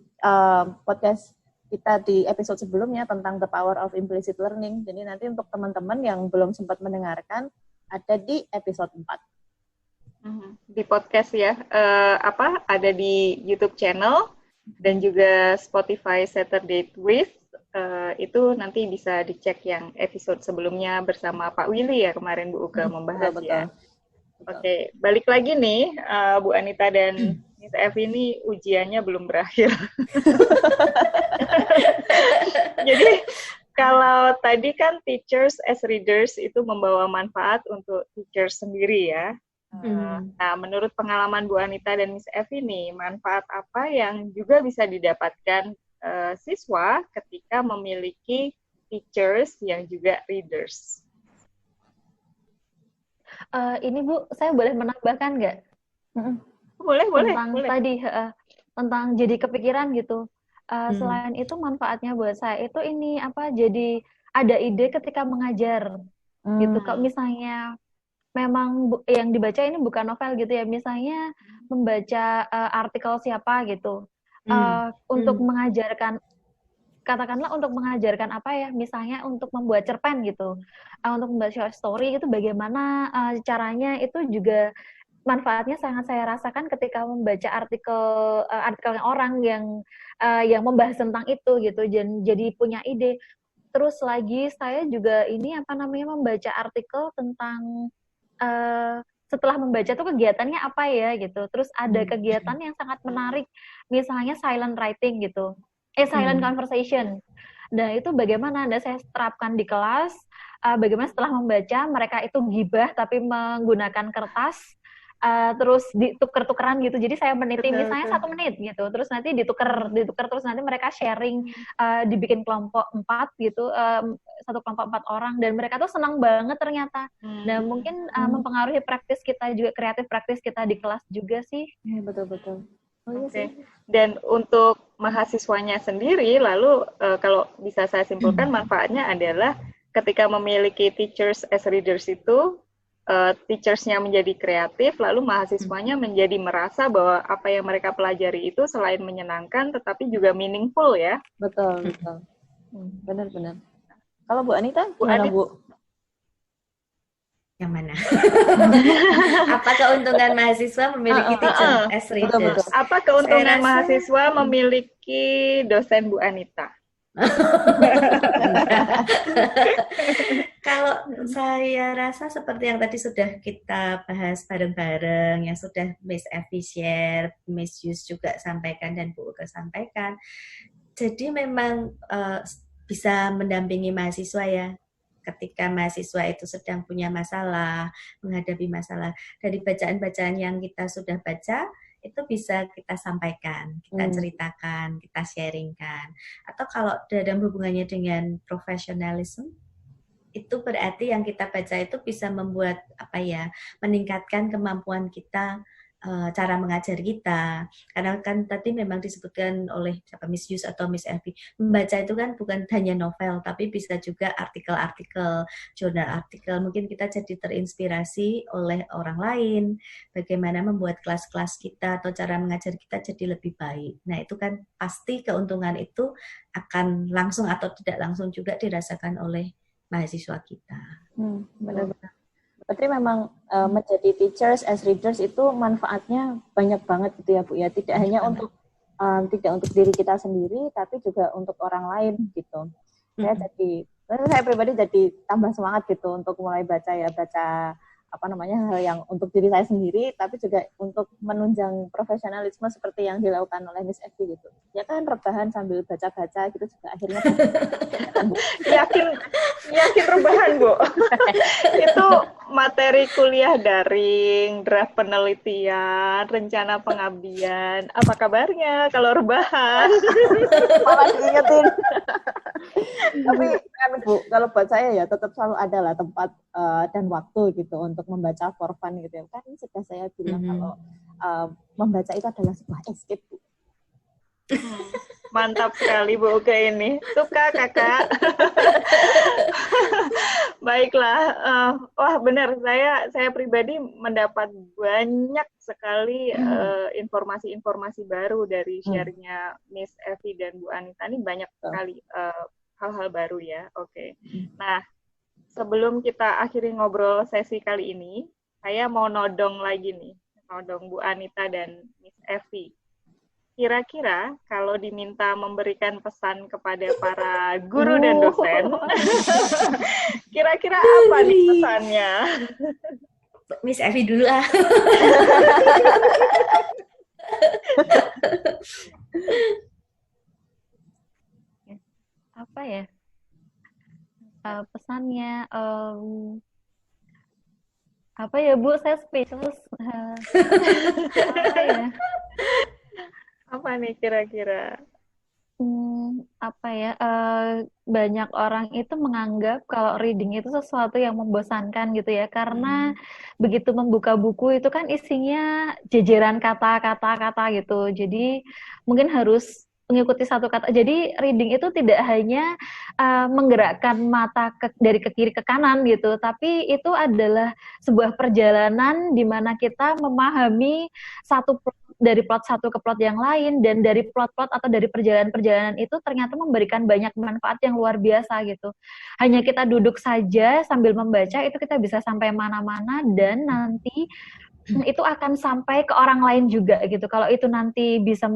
podcast kita di episode sebelumnya tentang the power of implicit learning. Jadi nanti untuk teman-teman yang belum sempat mendengarkan, ada di episode 4. Di podcast ya, ada di YouTube channel dan juga Spotify Saturday with. Itu nanti bisa dicek yang episode sebelumnya bersama Pak Willy ya kemarin Bu Uke membahas ya. Oke, balik lagi nih Bu Anita dan Miss Evi ini ujiannya belum berakhir. Jadi kalau tadi kan teachers as readers itu membawa manfaat untuk teachers sendiri ya. Nah, menurut pengalaman Bu Anita dan Miss Evi nih, manfaat apa yang juga bisa didapatkan siswa ketika memiliki teachers yang juga readers? Ini Bu, saya boleh menambahkan nggak? Boleh. Tadi tentang jadi kepikiran gitu. Selain itu manfaatnya buat saya itu ini jadi ada ide ketika mengajar gitu. Kalau misalnya memang yang dibaca ini bukan novel gitu ya, misalnya membaca artikel siapa gitu untuk mengajarkan, katakanlah untuk mengajarkan misalnya untuk membuat cerpen gitu, untuk membuat short story itu bagaimana caranya, itu juga manfaatnya sangat saya rasakan ketika membaca artikel orang yang membahas tentang itu gitu, jadi punya ide. Terus lagi saya juga ini membaca artikel tentang setelah membaca tuh kegiatannya apa ya gitu. Terus ada kegiatan yang sangat menarik, misalnya silent writing gitu. Silent conversation. Dan itu bagaimana saya terapkan di kelas, bagaimana setelah membaca mereka itu gibah tapi menggunakan kertas, terus ditukar-tukeran gitu. Jadi saya meniti misalnya 1 menit gitu, terus nanti ditukar terus nanti mereka sharing, dibikin kelompok 4 gitu, satu kelompok 4 orang, dan mereka tuh senang banget ternyata. Dan mungkin mempengaruhi praktis kita juga, kreatif praktis kita di kelas juga sih. Betul. Oke. Dan untuk mahasiswanya sendiri, lalu kalau bisa saya simpulkan manfaatnya adalah ketika memiliki teachers as readers itu, teachers-nya menjadi kreatif, lalu mahasiswanya menjadi merasa bahwa apa yang mereka pelajari itu selain menyenangkan, tetapi juga meaningful ya. Betul. Benar. Kalau Bu Anita, gimana Bu? Yang mana? Apa keuntungan mahasiswa memiliki teacher as readers? Apa keuntungan mahasiswa memiliki dosen Bu Anita? Kalau saya rasa seperti yang tadi sudah kita bahas bareng-bareng, yang sudah Miss Evi share, Miss Yus juga sampaikan, dan Bu Uke sampaikan. Jadi memang bisa mendampingi mahasiswa ya. Ketika mahasiswa itu sedang punya masalah, menghadapi masalah, dari bacaan-bacaan yang kita sudah baca, itu bisa kita sampaikan, kita ceritakan, kita sharingkan. Atau kalau dalam hubungannya dengan profesionalisme, itu berarti yang kita baca itu bisa membuat meningkatkan kemampuan kita cara mengajar kita. Karena kan tadi memang disebutkan oleh Miss Yus atau Miss Elvi, membaca itu kan bukan hanya novel, tapi bisa juga artikel-artikel, jurnal artikel. Mungkin kita jadi terinspirasi oleh orang lain, bagaimana membuat kelas-kelas kita atau cara mengajar kita jadi lebih baik. Nah, itu kan pasti keuntungan itu akan langsung atau tidak langsung juga dirasakan oleh mahasiswa kita. Benar-benar. Berarti memang menjadi teachers as readers itu manfaatnya banyak banget gitu ya Bu ya. Tidak hanya untuk tidak untuk diri kita sendiri, tapi juga untuk orang lain gitu. Saya pribadi jadi tambah semangat gitu untuk mulai baca hal yang untuk diri saya sendiri, tapi juga untuk menunjang profesionalisme seperti yang dilakukan oleh Miss Evi gitu. Ya kan rebahan sambil baca-baca gitu juga akhirnya yakin rebahan Bu. Itu materi kuliah daring, draft penelitian, rencana pengabdian. Apa kabarnya kalau rebahan? Malah diingetin. Tapi kan Bu, kalau buat saya ya tetap selalu ada lah tempat dan waktu gitu untuk membaca for fun gitu ya. Kan sudah saya bilang kalau membaca itu adalah sebuah escape Bu. Mantap sekali Bu Uke ini. Suka Kakak. Baiklah. Wah benar, saya pribadi mendapat banyak sekali informasi-informasi baru dari share-nya Miss Evi dan Bu Anita. Ini banyak sekali hal-hal baru ya. Oke. Nah, sebelum kita akhiri ngobrol sesi kali ini, saya mau nodong lagi nih. Nodong Bu Anita dan Miss Evi. Kira-kira kalau diminta memberikan pesan kepada para guru dan dosen, kira-kira apa nih pesannya? Miss Evi dulu lah. Apa ya? Pesannya apa ya Bu? Saya speechless. Apa ya? Apa nih kira-kira? Apa ya? Banyak orang itu menganggap kalau reading itu sesuatu yang membosankan gitu ya, karena begitu membuka buku itu kan isinya jejeran kata-kata gitu. Jadi mungkin harus mengikuti satu kata. Jadi reading itu tidak hanya menggerakkan mata dari ke kiri ke kanan gitu, tapi itu adalah sebuah perjalanan di mana kita memahami dari plot satu ke plot yang lain, dan dari plot-plot atau dari perjalanan-perjalanan itu ternyata memberikan banyak manfaat yang luar biasa gitu. Hanya kita duduk saja sambil membaca itu kita bisa sampai mana-mana, dan nanti itu akan sampai ke orang lain juga gitu. Kalau itu nanti bisa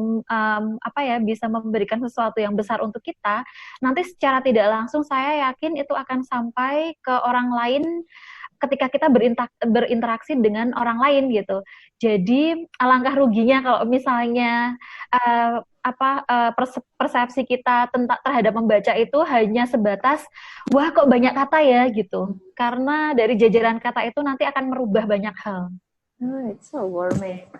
bisa memberikan sesuatu yang besar untuk kita, nanti secara tidak langsung saya yakin itu akan sampai ke orang lain ketika kita berinteraksi dengan orang lain gitu. Jadi alangkah ruginya kalau misalnya persepsi kita terhadap membaca itu hanya sebatas wah kok banyak kata ya gitu. Karena dari jajaran kata itu nanti akan merubah banyak hal. It's so warming.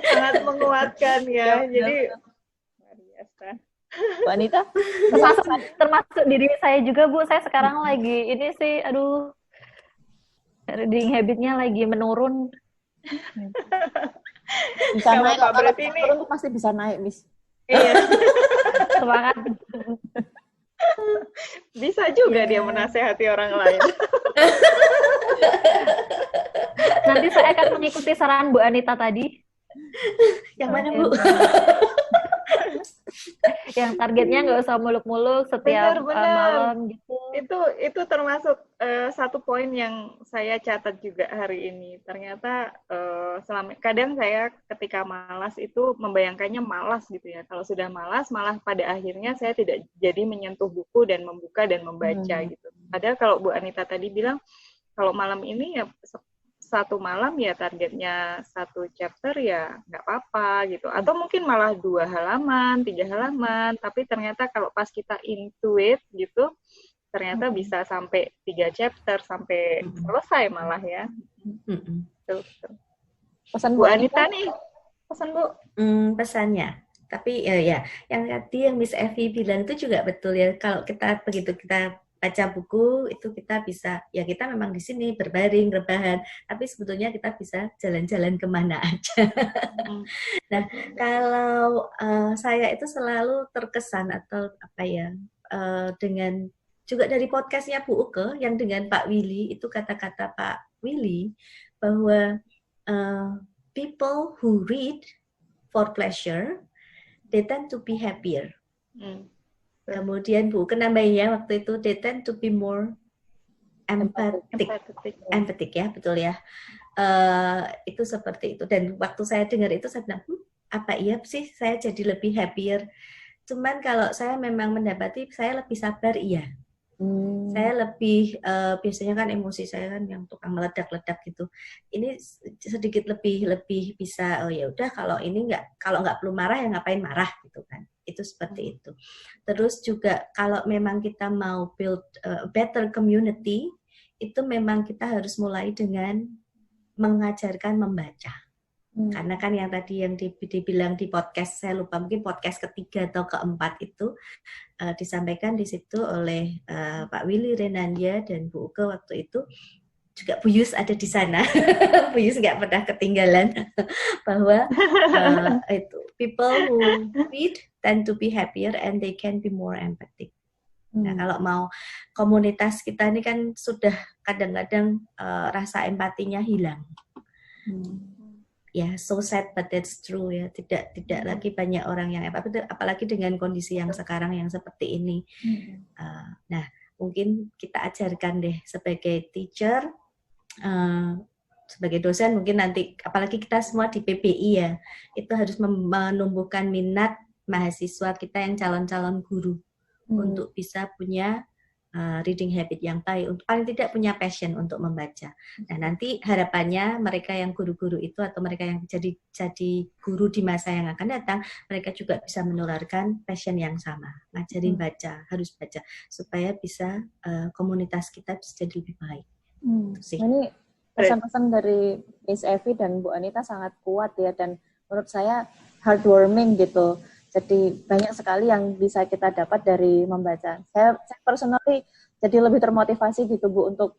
Sangat menguatkan ya. Jadi luar biasa. Bu Anita? Termasuk diri saya juga Bu, saya sekarang lagi ini sih, reading habitnya lagi menurun. Bisa naik, kalau menurun tuh pasti bisa naik, Miss. Iya. Semangat. Bisa juga dia menasehati orang lain. Nanti saya akan mengikuti saran Bu Anita tadi. Yang mana Bu? Yang targetnya nggak usah muluk-muluk setiap malam gitu. Itu termasuk satu poin yang saya catat juga hari ini. Ternyata kadang saya ketika malas itu membayangkannya malas gitu ya. Kalau sudah malas, malah pada akhirnya saya tidak jadi menyentuh buku dan membuka dan membaca gitu. Padahal kalau Bu Anita tadi bilang kalau malam ini ya satu malam ya targetnya satu chapter ya nggak apa-apa gitu, atau mungkin malah 2 halaman 3 halaman, tapi ternyata kalau pas kita into it gitu ternyata bisa sampai 3 chapter sampai selesai malah ya. Betul. Pesan Bu Anita nih, pesan Bu. Pesannya, tapi ya yang tadi yang Miss Evi bilang itu juga betul ya, kalau begitu kita baca buku itu kita bisa, ya kita memang di sini berbaring, rebahan, tapi sebetulnya kita bisa jalan-jalan kemana aja. Nah, kalau saya itu selalu terkesan atau apa ya, dengan juga dari podcastnya Bu Uke yang dengan Pak Willy, itu kata-kata Pak Willy bahwa people who read for pleasure, they tend to be happier. Kemudian Bu Uke nambahin ya waktu itu, they tend to be more empathic ya, betul ya. Itu seperti itu. Dan waktu saya dengar itu saya bilang, apa iya sih saya jadi lebih happier. Cuman kalau saya memang mendapati saya lebih sabar, iya. Saya lebih biasanya kan emosi saya kan yang tukang meledak-ledak gitu. Ini sedikit lebih bisa, oh ya udah kalau ini kalau nggak perlu marah ya ngapain marah gitu kan. Itu seperti itu. Terus juga kalau memang kita mau build a better community, itu memang kita harus mulai dengan mengajarkan membaca. Karena kan yang tadi yang dibilang di podcast, saya lupa mungkin podcast ketiga atau keempat itu disampaikan di situ oleh Pak Willy Renandia dan Bu Uke waktu itu, juga Bu Yus ada di sana. Bu Yus nggak pernah ketinggalan bahwa itu people who read tend to be happier and they can be more empathic. Nah, kalau mau komunitas kita ini kan sudah kadang-kadang rasa empatinya hilang. Ya, so sad but that's true ya. Tidak lagi banyak orang yang empati, apalagi dengan kondisi yang sekarang yang seperti ini. Nah, mungkin kita ajarkan deh sebagai teacher, sebagai dosen mungkin nanti, apalagi kita semua di PPI ya, itu harus menumbuhkan minat mahasiswa kita yang calon-calon guru untuk bisa punya reading habit yang baik, untuk paling tidak punya passion untuk membaca. Nah, nanti harapannya mereka yang guru-guru itu atau mereka yang jadi guru di masa yang akan datang, mereka juga bisa menularkan passion yang sama, ngajarin baca, harus baca, supaya bisa komunitas kita bisa jadi lebih baik. Ini pesan-pesan dari Miss Evi dan Bu Anita sangat kuat ya, dan menurut saya heartwarming gitu. Jadi banyak sekali yang bisa kita dapat dari membaca. Saya personally jadi lebih termotivasi gitu Bu untuk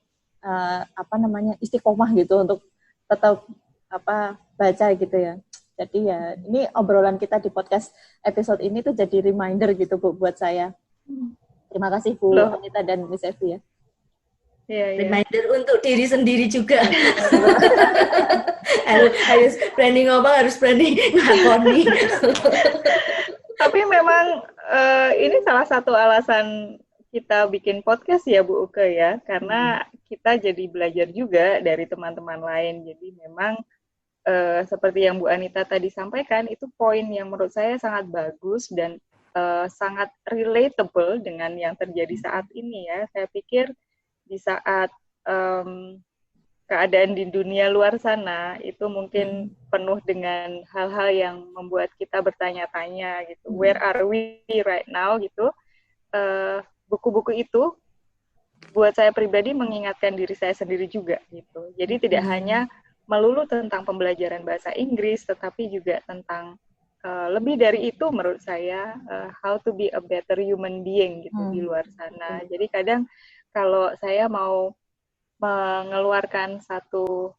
istiqomah gitu, untuk tetap baca gitu ya. Jadi ya ini obrolan kita di podcast episode ini tuh jadi reminder gitu Bu buat saya. Terima kasih Bu Anita dan Miss Evi ya. Reminder untuk diri sendiri juga. harus berani ngomong, harus berani ngakoni. Tapi memang ini salah satu alasan kita bikin podcast ya Bu Uke ya, karena kita jadi belajar juga dari teman-teman lain. Jadi memang seperti yang Bu Anita tadi sampaikan, itu poin yang menurut saya sangat bagus dan sangat relatable dengan yang terjadi saat ini ya. Saya pikir di saat keadaan di dunia luar sana itu mungkin penuh dengan hal-hal yang membuat kita bertanya-tanya gitu, where are we right now gitu. Buku-buku itu buat saya pribadi mengingatkan diri saya sendiri juga gitu. Jadi tidak hanya melulu tentang pembelajaran bahasa Inggris, tetapi juga tentang lebih dari itu menurut saya, how to be a better human being gitu di luar sana. Jadi kadang kalau saya mau mengeluarkan satu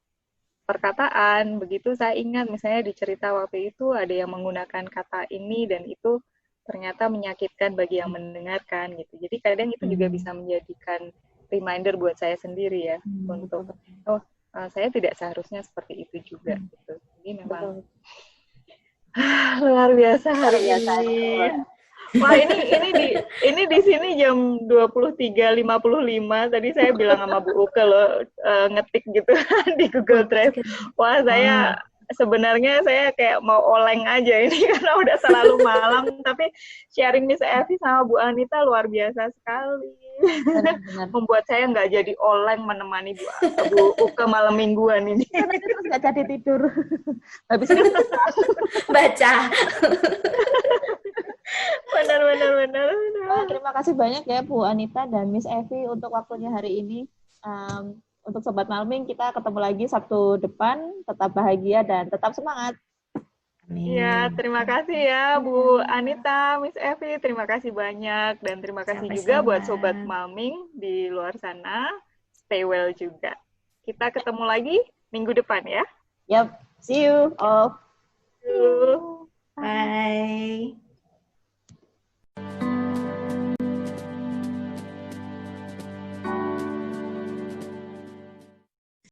perkataan, begitu saya ingat misalnya di cerita waktu itu ada yang menggunakan kata ini dan itu ternyata menyakitkan bagi yang mendengarkan gitu. Jadi kadang itu juga bisa menjadikan reminder buat saya sendiri ya, untuk saya tidak seharusnya seperti itu juga gitu. Jadi memang luar biasa hari ini. Wah, ini di sini jam 23.55. Tadi saya bilang sama Bu Uke loh, ngetik gitu di Google Drive. Wah, sebenarnya saya kayak mau oleng aja ini karena udah selalu malam, tapi sharing Miss Evi sama Bu Anita luar biasa sekali. Benar. Membuat saya nggak jadi oleng menemani Bu Uke malam mingguan ini. Karena terus nggak jadi tidur. Habis baca. Benar. Terima kasih banyak ya Bu Anita dan Miss Evi untuk waktunya hari ini. Untuk Sobat Malming, kita ketemu lagi Sabtu depan. Tetap bahagia dan tetap semangat. Iya, terima kasih ya Bu Anita, Miss Evi, terima kasih banyak. Dan terima kasih juga buat Sobat Maming di luar sana. Stay well juga. Kita ketemu lagi minggu depan ya. Yap, see you all. See you. Bye.